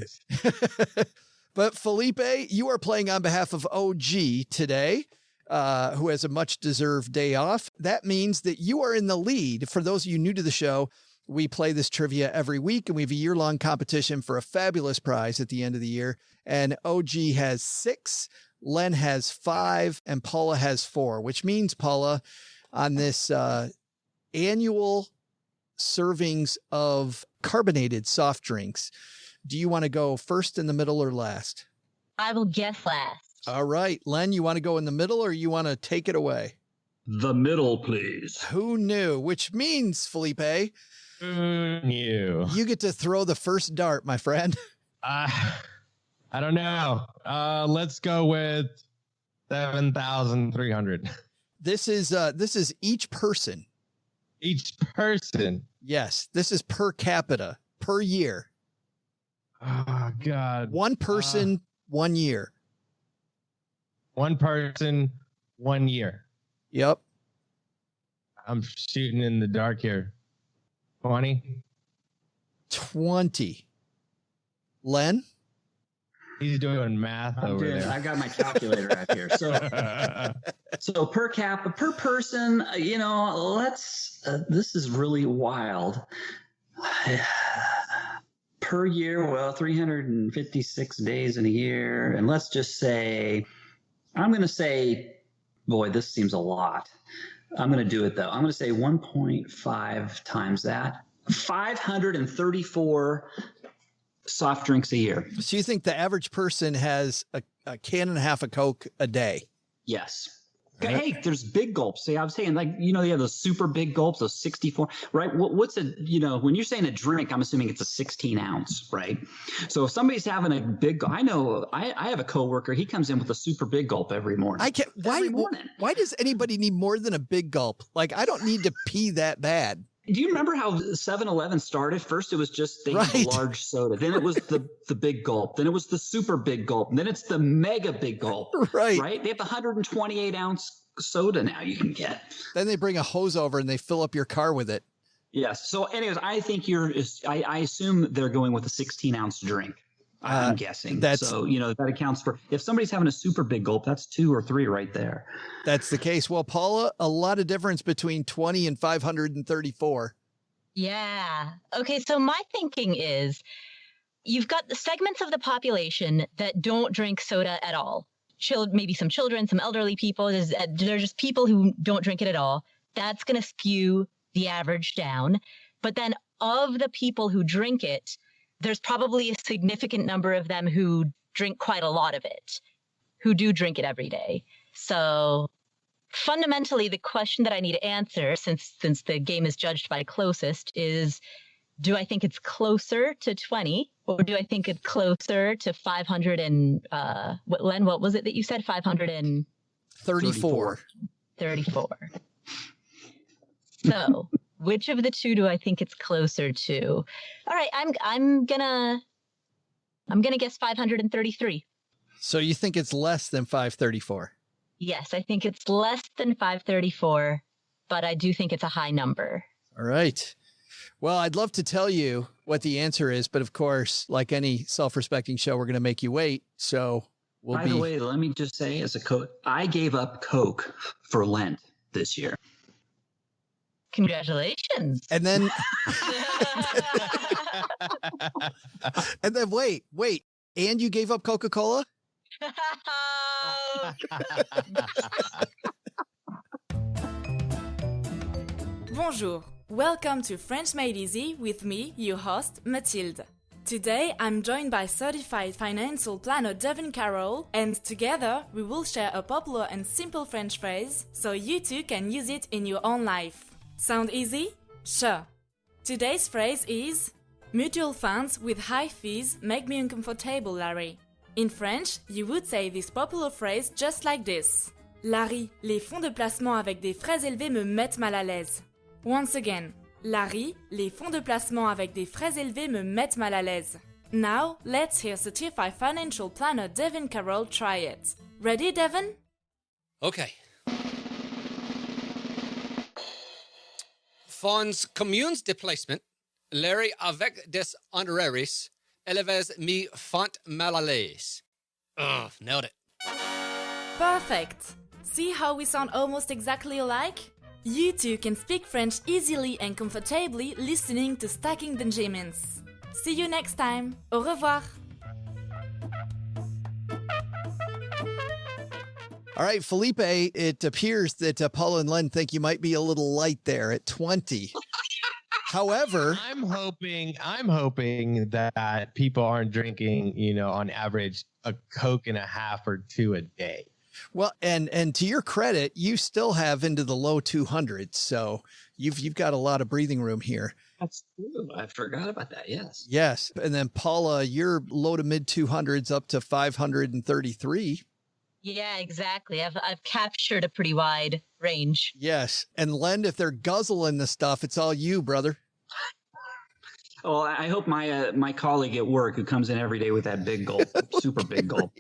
Felipe, you are playing on behalf of OG today, who has a much-deserved day off. That means that you are in the lead. For those of you new to the show, we play this trivia every week, and we have a year-long competition for a fabulous prize at the end of the year. And OG has 6 Len has 5, and Paula has 4, which means, Paula, on this annual servings of carbonated soft drinks, do you want to go first, in the middle, or last?
I will guess last.
All right. Len, you want to go in the middle, or you want to take it away?
The middle, please.
Who knew? Which means, Felipe,
Who knew?
you get to throw the first dart, my friend.
I don't know. Let's go with 7,300.
This is each person.
Each person.
Yes, this is per capita, per year.
Oh, God.
One person, 1 year.
One person, 1 year.
Yep.
I'm shooting in the dark here. 20?
20. Len?
He's doing math over there.
I've got my calculator out here. So per person, this is really wild. Per year, well, 356 days in a year. And let's just say, I'm going to say, boy, this seems a lot. I'm going to do it, though. I'm going to say 1.5 times that. 534 soft drinks a year.
So you think the average person has a can and a half of Coke a day?
Yes. Hey, there's big gulps. See, I was saying, you have those super big gulps, those 64, right? What's when you're saying a drink, I'm assuming it's a 16 ounce, right? So if somebody's having a big, I know I have a coworker, he comes in with a super big gulp every morning. Every morning.
Why does anybody need more than a big gulp? I don't need to pee that bad.
Do you remember how 7-Eleven started? First, it was just a large soda. Then it was the big gulp. Then it was the super big gulp. And then it's the mega big gulp. Right? They have the 128 ounce soda now you can get.
Then they bring a hose over and they fill up your car with it.
Yes. So anyways, I think I assume they're going with a 16 ounce drink. I'm guessing. So, that accounts for, if somebody's having a super big gulp, that's 2 or 3 right there.
That's the case. Well, Paula, a lot of difference between 20 and 534.
Yeah. Okay. So my thinking is you've got the segments of the population that don't drink soda at all. Maybe some children, some elderly people. There's just people who don't drink it at all. That's going to skew the average down. But then of the people who drink it, there's probably a significant number of them who drink quite a lot of it, who do drink it every day. So fundamentally, the question that I need to answer, since the game is judged by closest, is do I think it's closer to 20 or do I think it's closer to 500 and Len, what was it that you said? 534. 34. So which of the two do I think it's closer to? All right, I'm gonna guess 533.
So you think it's less than 534?
Yes, I think it's less than 534, but I do think it's a high number.
All right. Well, I'd love to tell you what the answer is, but of course, like any self-respecting show, we're going to make you wait. So
By the way, let me just say, as a coach, I gave up Coke for Lent this year.
Congratulations.
And then, wait. And you gave up Coca-Cola?
Bonjour. Welcome to French Made Easy with me, your host, Mathilde. Today, I'm joined by certified financial planner Devin Carroll, and together we will share a popular and simple French phrase so you too can use it in your own life. Sound easy? Sure. Today's phrase is mutual funds with high fees make me uncomfortable, Larry. In French, you would say this popular phrase just like this. Larry, les fonds de placement avec des frais élevés me mettent mal à l'aise. Once again, Larry, les fonds de placement avec des frais élevés me mettent mal à l'aise. Now, let's hear certified financial planner Devin Carroll try it. Ready, Devin?
Okay. Fonds communes de placement, Larry avec des honoraires, élevés me font mal à l'aise. Ugh, nailed it.
Perfect! See how we sound almost exactly alike? You too can speak French easily and comfortably listening to Stacking Benjamins. See you next time. Au revoir!
All right, Felipe, it appears that Paula and Len think you might be a little light there at 20. However,
I'm hoping that people aren't drinking, on average, a Coke and a half or two a day.
Well, and to your credit, you still have into the low 200s, so you've got a lot of breathing room here.
That's true. I forgot about that. Yes.
Yes, and then Paula, you're low to mid 200s up to 533.
Yeah, exactly. I've captured a pretty wide range.
Yes, and Len, if they're guzzling the stuff, it's all you, brother.
Well, I hope my colleague at work who comes in every day with that big gulp, super big gulp.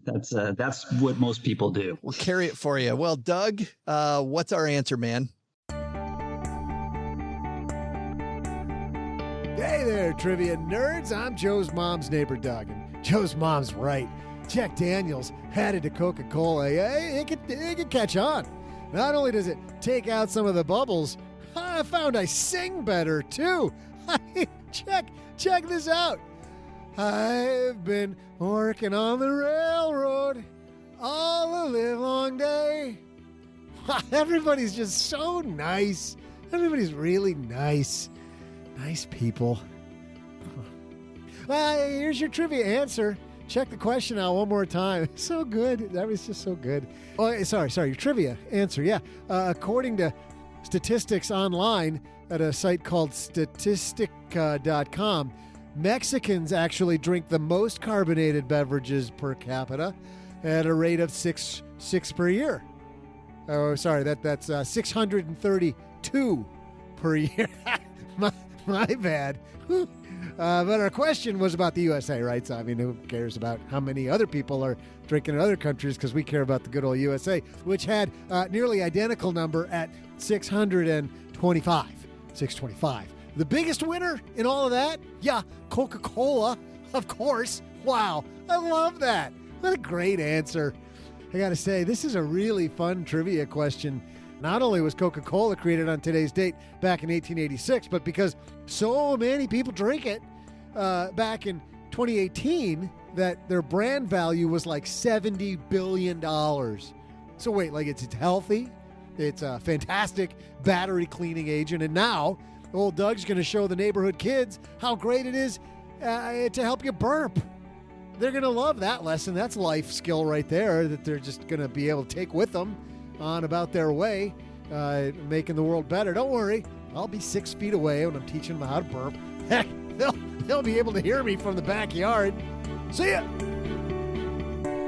That's what most people do.
We'll carry it for you. Well, Doug, what's our answer, man?
Hey there, trivia nerds. I'm Joe's mom's neighbor, Doug. And Joe's mom's right. Jack Daniels added to Coca-Cola. It could catch on. Not only does it take out some of the bubbles, I found I sing better, too. Check this out. I've been working on the railroad all the live long day. Everybody's just so nice. Everybody's really nice. Nice people. Here's your trivia answer. Check the question out one more time. So good. That was just so good. Oh, sorry. Your trivia answer. Yeah. According to statistics online at a site called statistic.com, Mexicans actually drink the most carbonated beverages per capita at a rate of six per year. Oh, sorry. That's 632 per year. My bad. But our question was about the USA, right? So, I mean, who cares about how many other people are drinking in other countries, because we care about the good old USA, which had nearly identical number at 625. 625. The biggest winner in all of that? Yeah, Coca-Cola, of course. Wow, I love that. What a great answer. I got to say, this is a really fun trivia question. Not only was Coca-Cola created on today's date back in 1886, but because so many people drink it back in 2018 that their brand value was like $70 billion. So wait, like it's healthy, it's a fantastic battery cleaning agent, and now old Doug's going to show the neighborhood kids how great it is to help you burp. They're going to love that lesson. That's life skill right there that they're just going to be able to take with them on about their way, making the world better. Don't worry, I'll be 6 feet away when I'm teaching them how to burp. Heck, they'll be able to hear me from the backyard. See ya!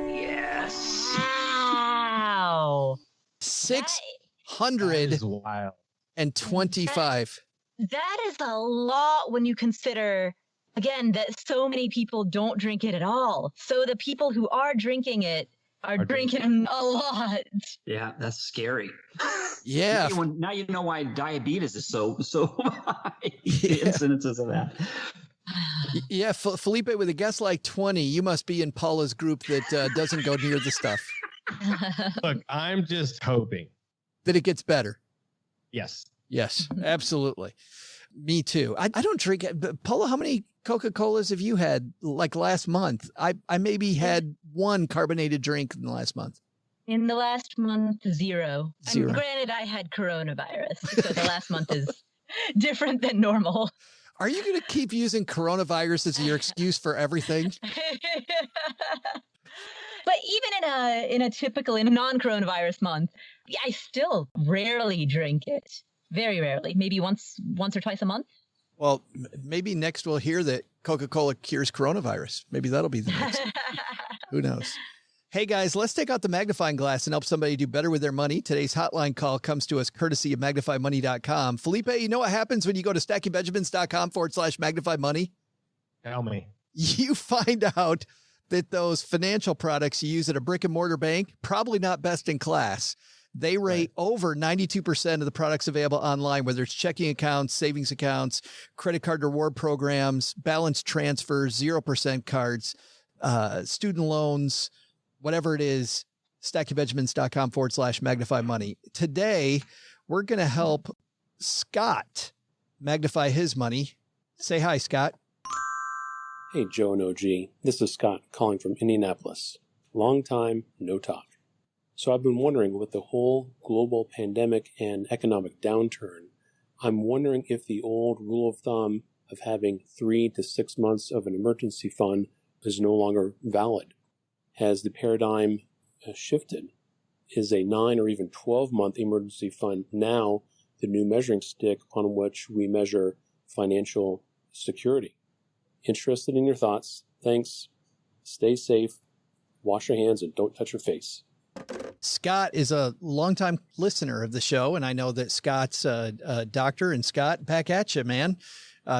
Yes.
Wow.
625.
That is a lot when you consider, again, that so many people don't drink it at all. So the people who are drinking it are drinking a lot.
Yeah, that's scary.
Yeah.
Now you know why diabetes is so high. The incidences of that.
Yeah, Felipe, with a guess like 20, you must be in Paula's group that doesn't go near the stuff.
Look, I'm just hoping
that it gets better.
Yes.
Yes, absolutely. Me too. I don't drink it. But Paula, how many Coca-Colas have you had like last month? I maybe had one carbonated drink in the last month.
In the last month, zero. And granted, I had coronavirus, so the last month is different than normal.
Are you going to keep using coronavirus as your excuse for everything?
But even in a non-coronavirus month, I still rarely drink it. Very rarely, maybe once or twice a month.
Well, maybe next we'll hear that Coca-Cola cures coronavirus. Maybe that'll be the next. Who knows? Hey, guys, let's take out the magnifying glass and help somebody do better with their money. Today's hotline call comes to us courtesy of magnifymoney.com. Felipe, you know what happens when you go to stackingbenjamins.com/magnifymoney?
Tell me.
You find out that those financial products you use at a brick and mortar bank, probably not best in class. They rate over 92% of the products available online, whether it's checking accounts, savings accounts, credit card reward programs, balance transfers, 0% cards, student loans, whatever it is, stackingbenjamins.com/magnify money. Today, we're going to help Scott magnify his money. Say hi, Scott.
Hey, Joe and OG. This is Scott calling from Indianapolis. Long time, no talk. So I've been wondering, with the whole global pandemic and economic downturn, I'm wondering if the old rule of thumb of having 3 to 6 months of an emergency fund is no longer valid. Has the paradigm shifted? Is a 9 or even 12-month emergency fund now the new measuring stick on which we measure financial security? Interested in your thoughts. Thanks. Stay safe. Wash your hands and don't touch your face.
Scott is a longtime listener of the show, and I know that Scott's a doctor. And Scott, back at you, man.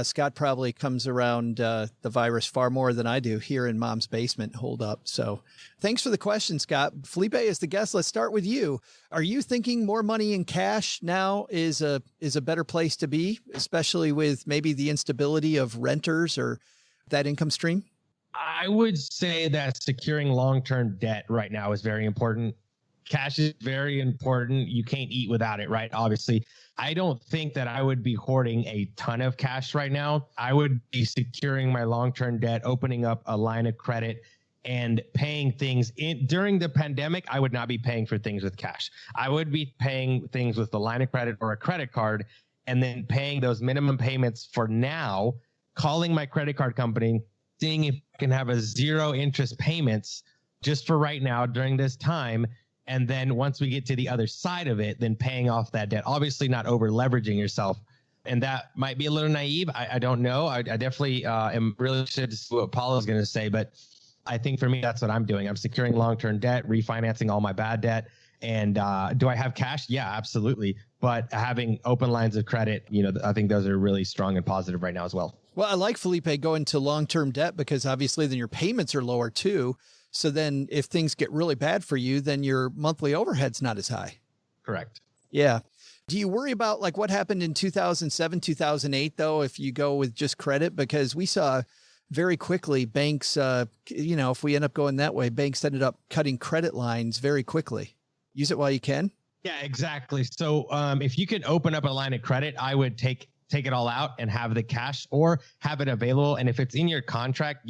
Scott probably comes around the virus far more than I do here in Mom's basement. Hold up. So thanks for the question, Scott. Felipe is the guest. Let's start with you. Are you thinking more money in cash now is a better place to be, especially with maybe the instability of renters or that income stream?
I would say that securing long-term debt right now is very important. Cash is very important. You can't eat without it, right? Obviously, I don't think that I would be hoarding a ton of cash right now. I would be securing my long-term debt, opening up a line of credit, and paying things during the pandemic. I would not be paying for things with cash. I would be paying things with the line of credit or a credit card, and then paying those minimum payments for now, calling my credit card company, seeing if I can have a 0 interest payments just for right now during this time. And then once we get to the other side of it, then paying off that debt, obviously not over leveraging yourself. And that might be a little naive. I don't know. I definitely am really interested to see what Paula's going to say. But I think for me, that's what I'm doing. I'm securing long-term debt, refinancing all my bad debt. And do I have cash? Yeah, absolutely. But having open lines of credit, I think those are really strong and positive right now as well.
Well, I like Felipe going to long-term debt because obviously then your payments are lower too. So then if things get really bad for you, then your monthly overhead's not as high.
Correct.
Yeah. Do you worry about like what happened in 2007, 2008, though, if you go with just credit? Because we saw very quickly banks, if we end up going that way, banks ended up cutting credit lines very quickly. Use it while you can.
Yeah, exactly. So if you can open up a line of credit, I would take it all out and have the cash or have it available. And if it's in your contract,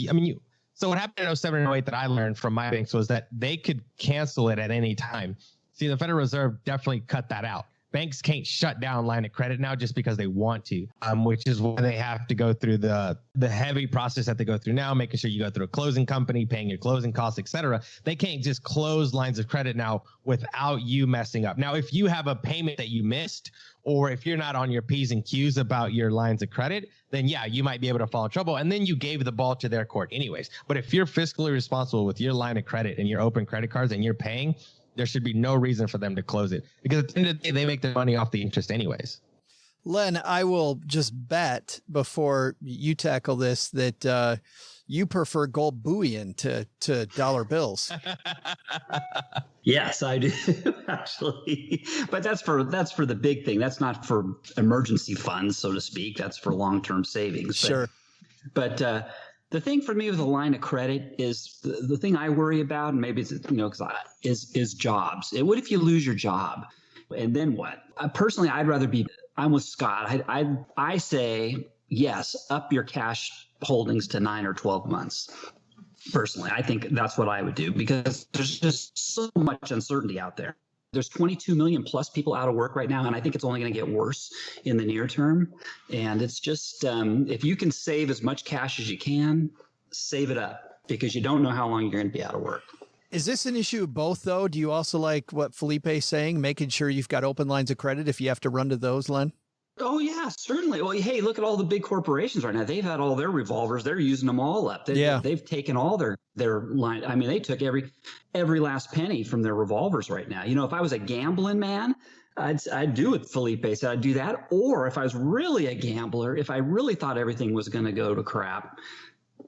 so what happened in 07 and 08 that I learned from my banks was that they could cancel it at any time. See, the Federal Reserve definitely cut that out. Banks can't shut down line of credit now just because they want to, which is why they have to go through the heavy process that they go through now, making sure you go through a closing company, paying your closing costs, et cetera. They can't just close lines of credit now without you messing up. Now, if you have a payment that you missed, or if you're not on your P's and Q's about your lines of credit, then yeah, you might be able to fall in trouble. And then you gave the ball to their court anyways. But if you're fiscally responsible with your line of credit and your open credit cards and you're paying, there should be no reason for them to close it, because at the end of the day, they make their money off the interest anyways.
Len, I will just bet before you tackle this that you prefer gold bullion to dollar bills.
Yes, I do actually. But that's for the big thing. That's not for emergency funds, so to speak. That's for long-term savings.
Sure.
But the thing for me with a line of credit is the thing I worry about, and maybe it's, is jobs. What if you lose your job? And then what? Personally, I'm with Scott. I say, yes, up your cash holdings to 9 or 12 months. Personally, I think that's what I would do, because there's just so much uncertainty out there. There's 22 million plus people out of work right now, and I think it's only going to get worse in the near term. And it's just, if you can save as much cash as you can, save it up, because you don't know how long you're going to be out of work.
Is this an issue of both, though? Do you also like what Felipe's saying, making sure you've got open lines of credit if you have to run to those, Len?
Oh, yeah, certainly. Well, hey, look at all the big corporations right now. They've had all their revolvers. They're using them all up. They've taken all their line. I mean, they took every last penny from their revolvers right now. If I was a gambling man, I'd do what Felipe said. I'd do that. Or if I was really a gambler, if I really thought everything was going to go to crap,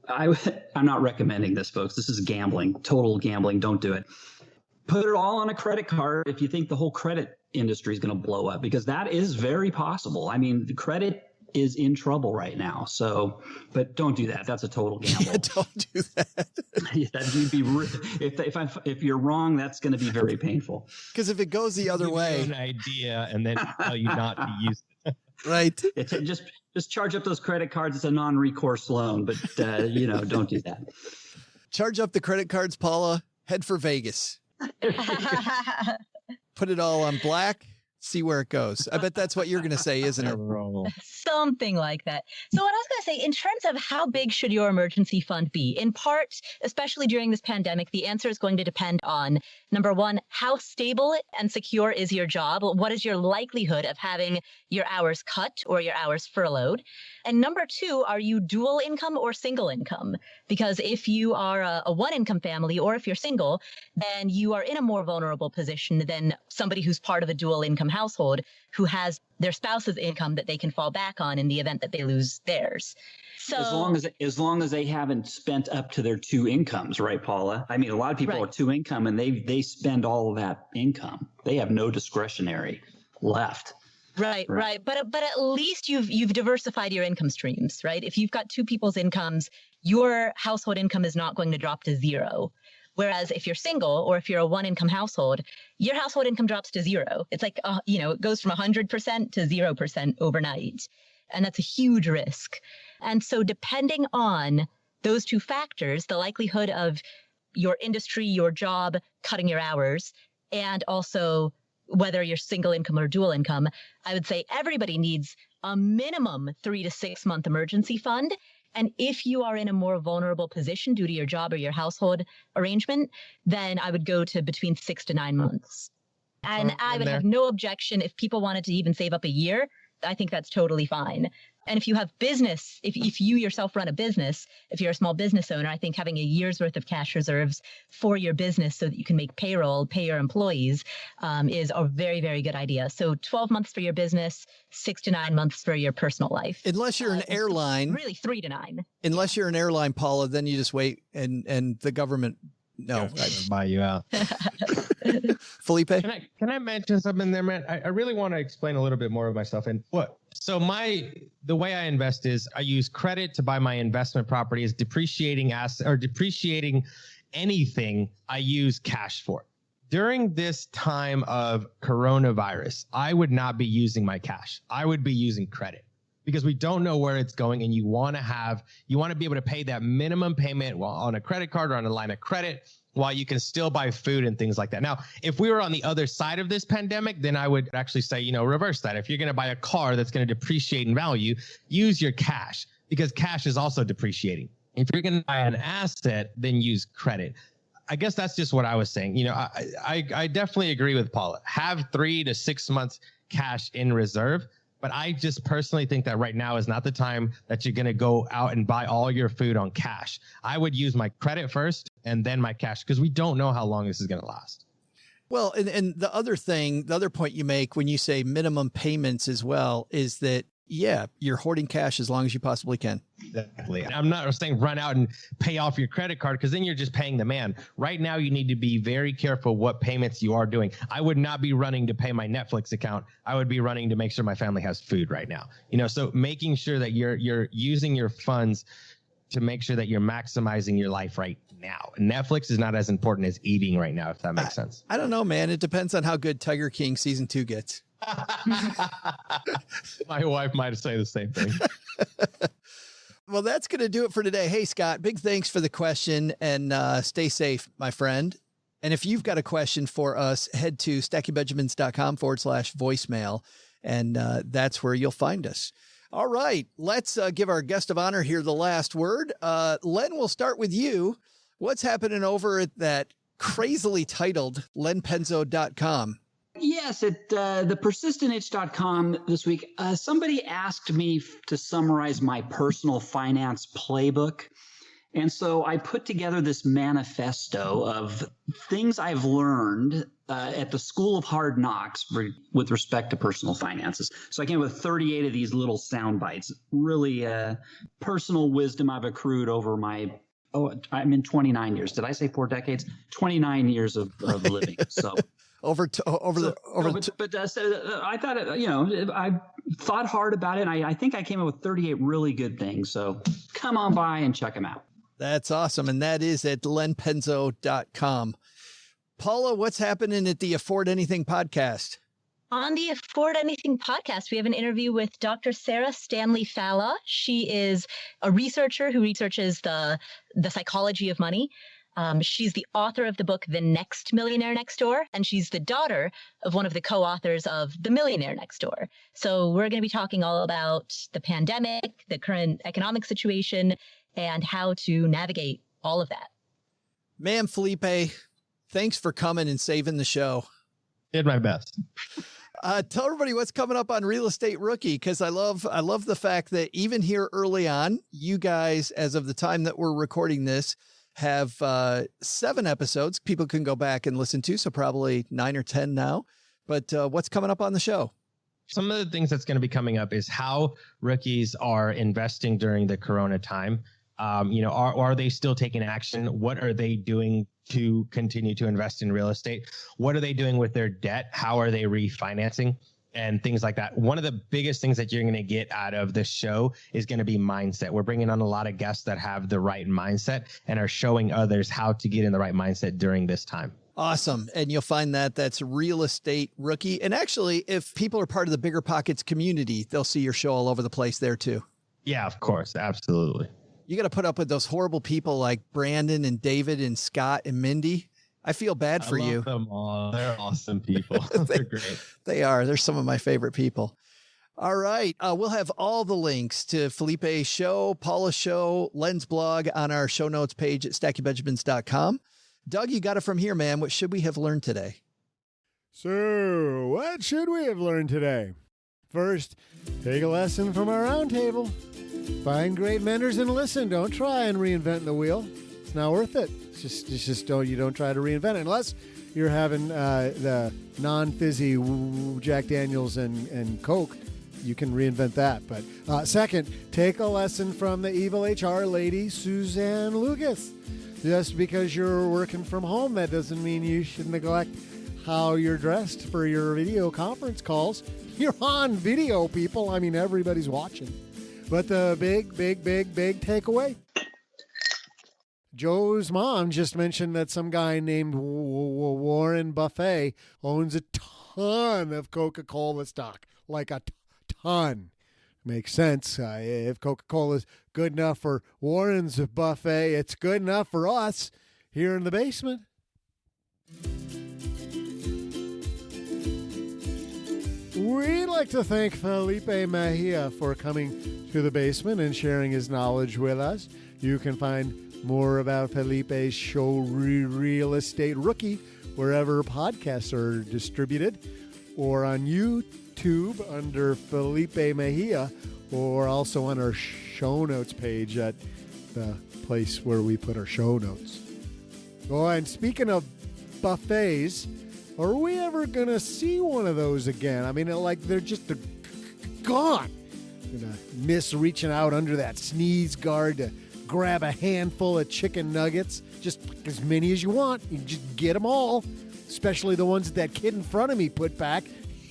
I'm not recommending this, folks. This is gambling, total gambling. Don't do it. Put it all on a credit card if you think the whole credit industry is going to blow up, because that is very possible. I mean, the credit is in trouble right now. So, but don't do that. That's a total gamble.
Yeah, don't do that.
If you're wrong, that's going to be very painful.
Because if it goes the other way,
an idea and then tell you not to use it.
Right.
Just charge up those credit cards. It's a non-recourse loan, but don't do that.
Charge up the credit cards, Paula. Head for Vegas. Put it all on black, see where it goes. I bet that's what you're going to say, isn't it?
Something like that. So what I was going to say, in terms of how big should your emergency fund be, in part, especially during this pandemic, the answer is going to depend on, number one, how stable and secure is your job? What is your likelihood of having your hours cut or your hours furloughed? And number two, are you dual income or single income? Because if you are a one income family, or if you're single, then you are in a more vulnerable position than somebody who's part of a dual income household who has their spouse's income that they can fall back on in the event that they lose theirs. So
as long as they haven't spent up to their two incomes, right, Paula? I mean, a lot of people are two income and they spend all of that income. They have no discretionary left.
Right. But at least you've diversified your income streams, right? If you've got two people's incomes, your household income is not going to drop to zero. Whereas if you're single or if you're a one income household, your household income drops to zero. It's like, it goes from 100% to 0% overnight. And that's a huge risk. And so depending on those two factors, the likelihood of your industry, your job, cutting your hours, and also whether you're single income or dual income, I would say everybody needs a minimum 3 to 6 month emergency fund. And if you are in a more vulnerable position due to your job or your household arrangement, then I would go to between 6 to 9 months. And I would have no objection if people wanted to even save up a year. I think that's totally fine. And if you have business, if you yourself run a business, if you're a small business owner, I think having a year's worth of cash reserves for your business so that you can make payroll, pay your employees, is a very, very good idea. So 12 months for your business, 6 to 9 months for your personal life.
Unless you're an airline.
Really 3 to 9.
Unless you're an airline, Paula, then you just wait and the government,
buy you out.
Felipe?
Can I mention something there, man? I really want to explain a little bit more of myself. And so the way I invest is I use credit to buy my investment properties, depreciating anything I use cash for. During this time of coronavirus, I would not be using my cash. I would be using credit because we don't know where it's going. And you want to be able to pay that minimum payment on a credit card or on a line of credit while you can still buy food and things like that. Now, if we were on the other side of this pandemic, then I would actually say, reverse that. If you're going to buy a car that's going to depreciate in value, use your cash because cash is also depreciating. If you're going to buy an asset, then use credit. I guess that's just what I was saying. I definitely agree with Paula. Have 3 to 6 months cash in reserve. But I just personally think that right now is not the time that you're going to go out and buy all your food on cash. I would use my credit first and then my cash because we don't know how long this is going to last.
Well, and the other point you make when you say minimum payments as well is that, you're hoarding cash as long as you possibly can.
Exactly. I'm not saying run out and pay off your credit card because then you're just paying the man. Right now, you need to be very careful what payments you are doing. I would not be running to pay my Netflix account. I would be running to make sure my family has food right now. So making sure that you're using your funds to make sure that you're maximizing your life right now. Netflix is not as important as eating right now, if that makes sense.
I don't know, man. It depends on how good Tiger King season 2 gets.
My wife might say the same thing.
Well, that's going to do it for today. Hey, Scott, big thanks for the question and stay safe, my friend. And if you've got a question for us, head to stackingbenjamins.com/voicemail. And that's where you'll find us. All right. Let's give our guest of honor here the last word. Len, we'll start with you. What's happening over at that crazily titled lenpenzo.com?
Yes, at thepersistentitch.com this week, somebody asked me to summarize my personal finance playbook. And so I put together this manifesto of things I've learned at the School of Hard Knocks with respect to personal finances. So I came with 38 of these little sound bites, really personal wisdom I've accrued over I'm in 29 years. Did I say 4 decades? 29 years of living. So
I thought,
I thought hard about it. And I think I came up with 38 really good things. So come on by and check them out.
That's awesome. And that is at lenpenzo.com. Paula, what's happening at the Afford Anything podcast?
On the Afford Anything podcast, we have an interview with Dr. Sarah Stanley Falla. She is a researcher who researches the psychology of money. She's the author of the book, The Next Millionaire Next Door, and she's the daughter of one of the co-authors of The Millionaire Next Door. So we're going to be talking all about the pandemic, the current economic situation, and how to navigate all of that.
Ma'am, Felipe, thanks for coming and saving the show.
Did my best.
Tell everybody what's coming up on Real Estate Rookie, because I love the fact that even here early on, you guys, as of the time that we're recording this, have 7 episodes people can go back and listen to, so probably 9 or 10 now. But what's coming up on the show?
Some of the things that's going to be coming up is how rookies are investing during the Corona time. Are they still taking action? What are they doing to continue to invest in real estate? What are they doing with their debt? How are they refinancing? And things like that. One of the biggest things that you're going to get out of this show is going to be mindset. We're bringing on a lot of guests that have the right mindset and are showing others how to get in the right mindset during this time.
Awesome. And you'll find that's Real Estate Rookie. And actually, if people are part of the Bigger Pockets community, they'll see your show all over the place there too.
Yeah, of course. Absolutely.
You got to put up with those horrible people like Brandon and David and Scott and Mindy. I feel bad for you.
Them all. They're awesome people. They're great.
They are. They're some of my favorite people. All right. We'll have all the links to Felipe's show, Paula's show, Len's blog on our show notes page at stackingbenjamins.com. Doug, you got it from here, man. What should we have learned today?
So, what should we have learned today? First, take a lesson from our roundtable. Find great mentors and listen. Don't try and reinvent the wheel. It's not worth it. It's just don't try to reinvent it unless you're having the non-fizzy Jack Daniels and Coke. You can reinvent that. But second, take a lesson from the evil HR lady, Suzanne Lucas. Just because you're working from home, that doesn't mean you should neglect how you're dressed for your video conference calls. You're on video, people. I mean, everybody's watching. But the big takeaway, Joe's mom just mentioned that some guy named Warren Buffett owns a ton of Coca-Cola stock, like a ton. Makes sense. If Coca-Cola is good enough for Warren's buffet, it's good enough for us here in the basement. We'd like to thank Felipe Mejia for coming to the basement and sharing his knowledge with us. You can find more about Felipe's show, Real Estate Rookie, wherever podcasts are distributed, or on YouTube under Felipe Mejia, or also on our show notes page at the place where we put our show notes. Oh, and speaking of buffets, are we ever going to see one of those again? I mean, they're just gone. You're going to miss reaching out under that sneeze guard to grab a handful of chicken nuggets, just as many as you want. You just get them all, especially the ones that kid in front of me put back.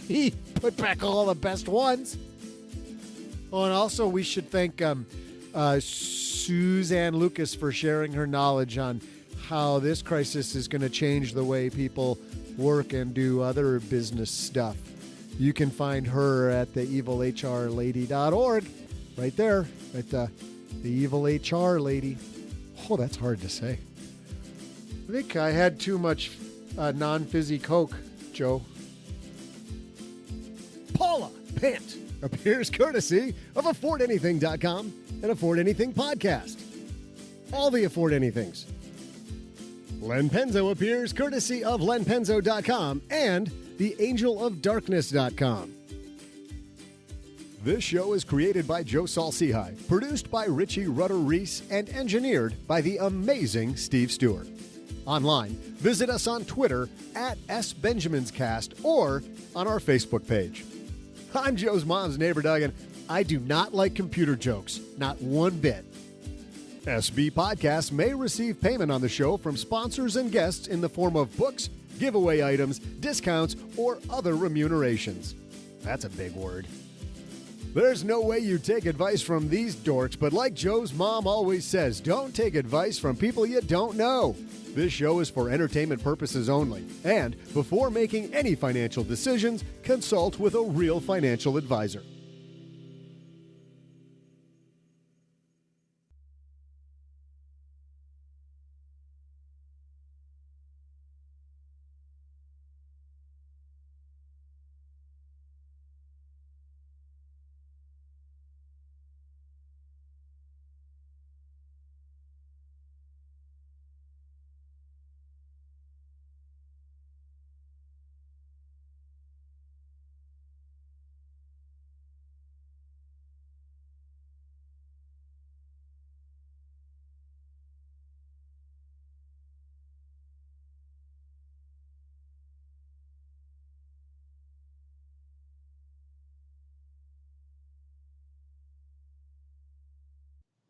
He put back all the best ones. Oh, and also we should thank Suzanne Lucas for sharing her knowledge on how this crisis is going to change the way people work and do other business stuff. You can find her at theevilhrlady.org, right there at the Evil HR Lady. Oh, that's hard to say. I think I had too much non-fizzy Coke, Joe. Paula Pant appears courtesy of AffordAnything.com and Afford Anything Podcast. All the Afford Anythings. Len Penzo appears courtesy of lenpenzo.com and theangelofdarkness.com. This show is created by Joe Salsihai, produced by Richie Rutter-Reese, and engineered by the amazing Steve Stewart. Online, visit us on Twitter at SBenjaminsCast or on our Facebook page. I'm Joe's mom's neighbor, Doug, and I do not like computer jokes, not one bit. SB Podcasts may receive payment on the show from sponsors and guests in the form of books, giveaway items, discounts, or other remunerations. That's a big word. There's no way you take advice from these dorks, but like Joe's mom always says, don't take advice from people you don't know. This show is for entertainment purposes only, and before making any financial decisions, consult with a real financial advisor.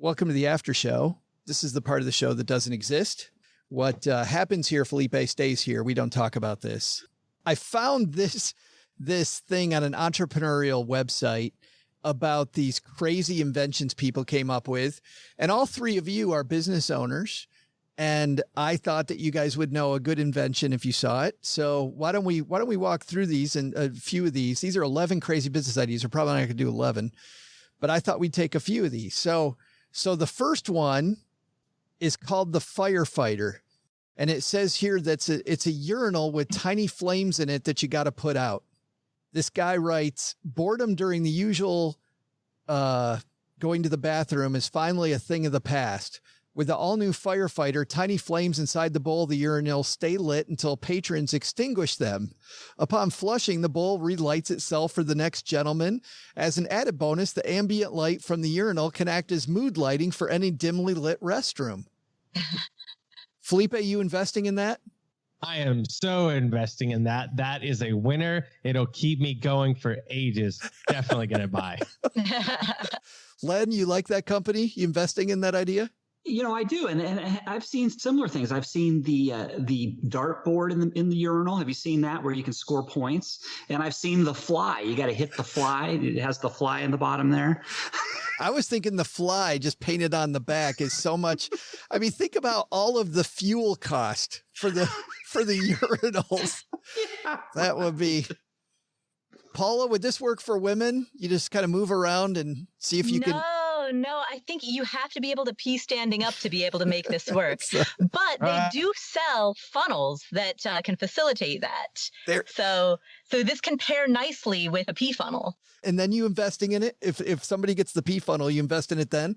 Welcome to the after show. This is the part of the show that doesn't exist. What happens here, Felipe, stays here. We don't talk about this. I found this thing on an entrepreneurial website about these crazy inventions people came up with. And all three of you are business owners. And I thought that you guys would know a good invention if you saw it. So why don't we walk through these and a few of these? These are 11 crazy business ideas. We're probably not going to do 11, but I thought we'd take a few of these. So the first one is called the firefighter. And it says here that it's a urinal with tiny flames in it that you got to put out. This guy writes, boredom during the usual going to the bathroom is finally a thing of the past. With the all-new firefighter, tiny flames inside the bowl of the urinal stay lit until patrons extinguish them. Upon flushing, the bowl relights itself for the next gentleman. As an added bonus, the ambient light from the urinal can act as mood lighting for any dimly lit restroom. Felipe, are you investing in that?
I am so investing in that. That is a winner. It'll keep me going for ages. Definitely going to buy.
Len, you like that company? You investing in that idea?
You know, I do, and I've seen similar things. I've seen the dartboard in the urinal. Have you seen that, where you can score points? And I've seen the fly. You got to hit the fly. It has the fly in the bottom there.
I was thinking the fly just painted on the back is so much. I mean, think about all of the fuel cost for the urinals. Yeah. That would be. Paula, would this work for women? You just kind of move around and see if you can.
No, I think you have to be able to pee standing up to be able to make this work. But they do sell funnels that can facilitate that. So this can pair nicely with a pee funnel.
And then you investing in it? If somebody gets the pee funnel, you invest in it then?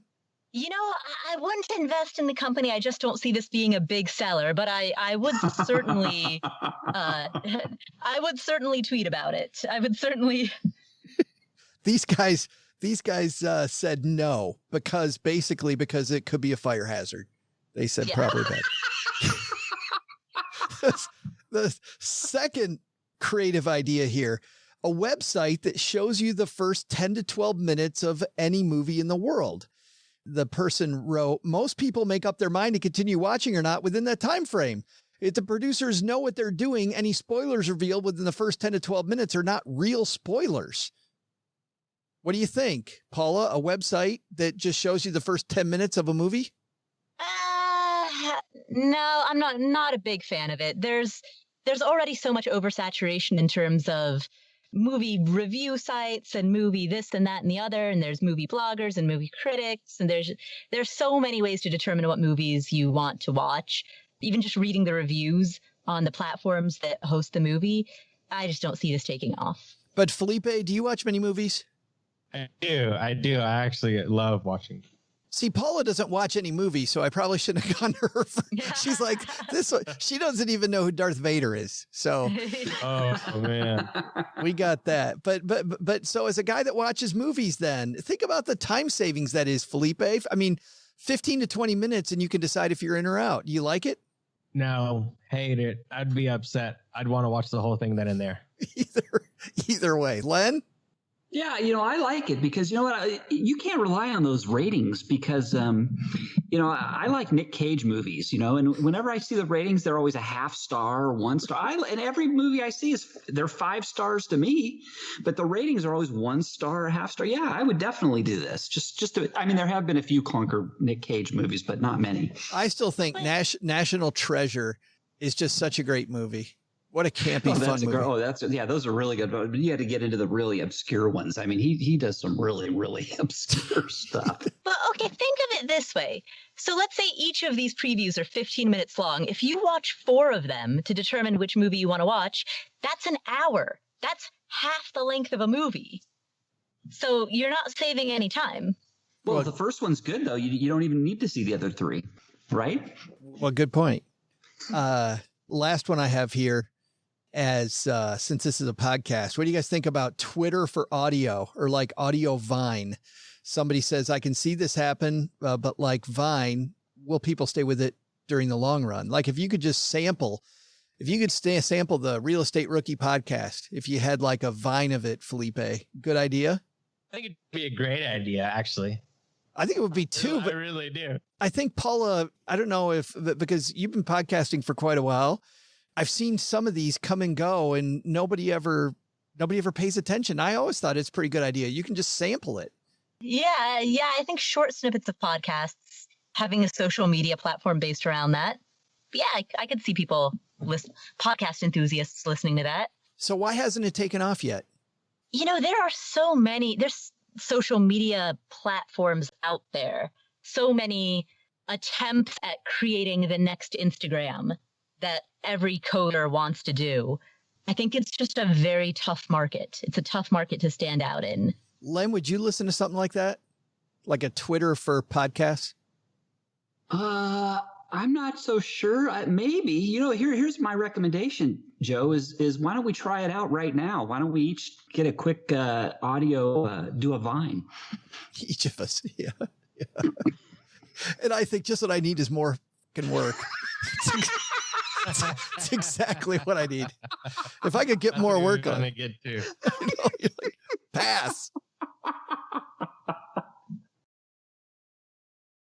You know, I wouldn't invest in the company. I just don't see this being a big seller, but I would certainly I would certainly tweet about it. I would certainly.
These guys said no because it could be a fire hazard. They said probably that. The second creative idea here, a website that shows you the first 10 to 12 minutes of any movie in the world. The person wrote, most people make up their mind to continue watching or not within that time frame. If the producers know what they're doing, any spoilers revealed within the first 10 to 12 minutes are not real spoilers. What do you think, Paula? A website that just shows you the first 10 minutes of a movie?
No, I'm not a big fan of it. There's already so much oversaturation in terms of movie review sites and movie this and that and the other, and there's movie bloggers and movie critics, and there's so many ways to determine what movies you want to watch. Even just reading the reviews on the platforms that host the movie, I just don't see this taking off.
But Felipe, do you watch many movies?
I do. I actually love watching.
See, Paula doesn't watch any movies, so I probably shouldn't have gone to her. She's like, this one, she doesn't even know who Darth Vader is. So,
oh man,
we got that. But so as a guy that watches movies, then think about the time savings that is, Felipe. I mean, 15 to 20 minutes and you can decide if you're in or out. You like it?
No, hate it. I'd be upset. I'd want to watch the whole thing then and there.
Either way. Len?
Yeah, you know, I like it because, you know what, you can't rely on those ratings because, you know, I like Nick Cage movies, you know, and whenever I see the ratings, they're always a half star, 1 star. And every movie I see they're 5 stars to me, but the ratings are always 1 star, a half star. Yeah, I would definitely do this. I mean, there have been a few clunker Nick Cage movies, but not many.
I still think National Treasure is just such a great movie. What a campy fun movie.
Those are really good. But you had to get into the really obscure ones. I mean, he does some really, really obscure stuff.
But okay, think of it this way. So let's say each of these previews are 15 minutes long. If you watch 4 of them to determine which movie you want to watch, that's an hour. That's half the length of a movie. So you're not saving any time.
Well, the first one's good, though. You don't even need to see the other 3, right?
Well, good point. Last one I have here. Since this is a podcast, what do you guys think about Twitter for audio or like audio Vine? Somebody says, I can see this happen, but like Vine, will people stay with it during the long run? Like if you could just sample the Real Estate Rookie podcast, if you had like a Vine of it, Felipe, good idea.
I think it'd be a great idea, actually.
I think it would be two, but
I really do.
I think, Paula, I don't know if, because you've been podcasting for quite a while, I've seen some of these come and go and nobody ever pays attention. I always thought it's a pretty good idea. You can just sample it.
Yeah. I think short snippets of podcasts, having a social media platform based around that. Yeah, I could see people, podcast enthusiasts listening to that.
So why hasn't it taken off yet?
There are there's social media platforms out there. So many attempts at creating the next Instagram that every coder wants to do. I think it's just a very tough market. It's a tough market to stand out in.
Len, would you listen to something like that? Like a Twitter for podcasts?
I'm not so sure. Maybe, here's my recommendation, Joe, is why don't we try it out right now? Why don't we each get a quick audio, do a Vine?
Each of us. Yeah. And I think just what I need is more fucking work. It's exactly what I need. If I could get more work on it.
Get to.
Pass.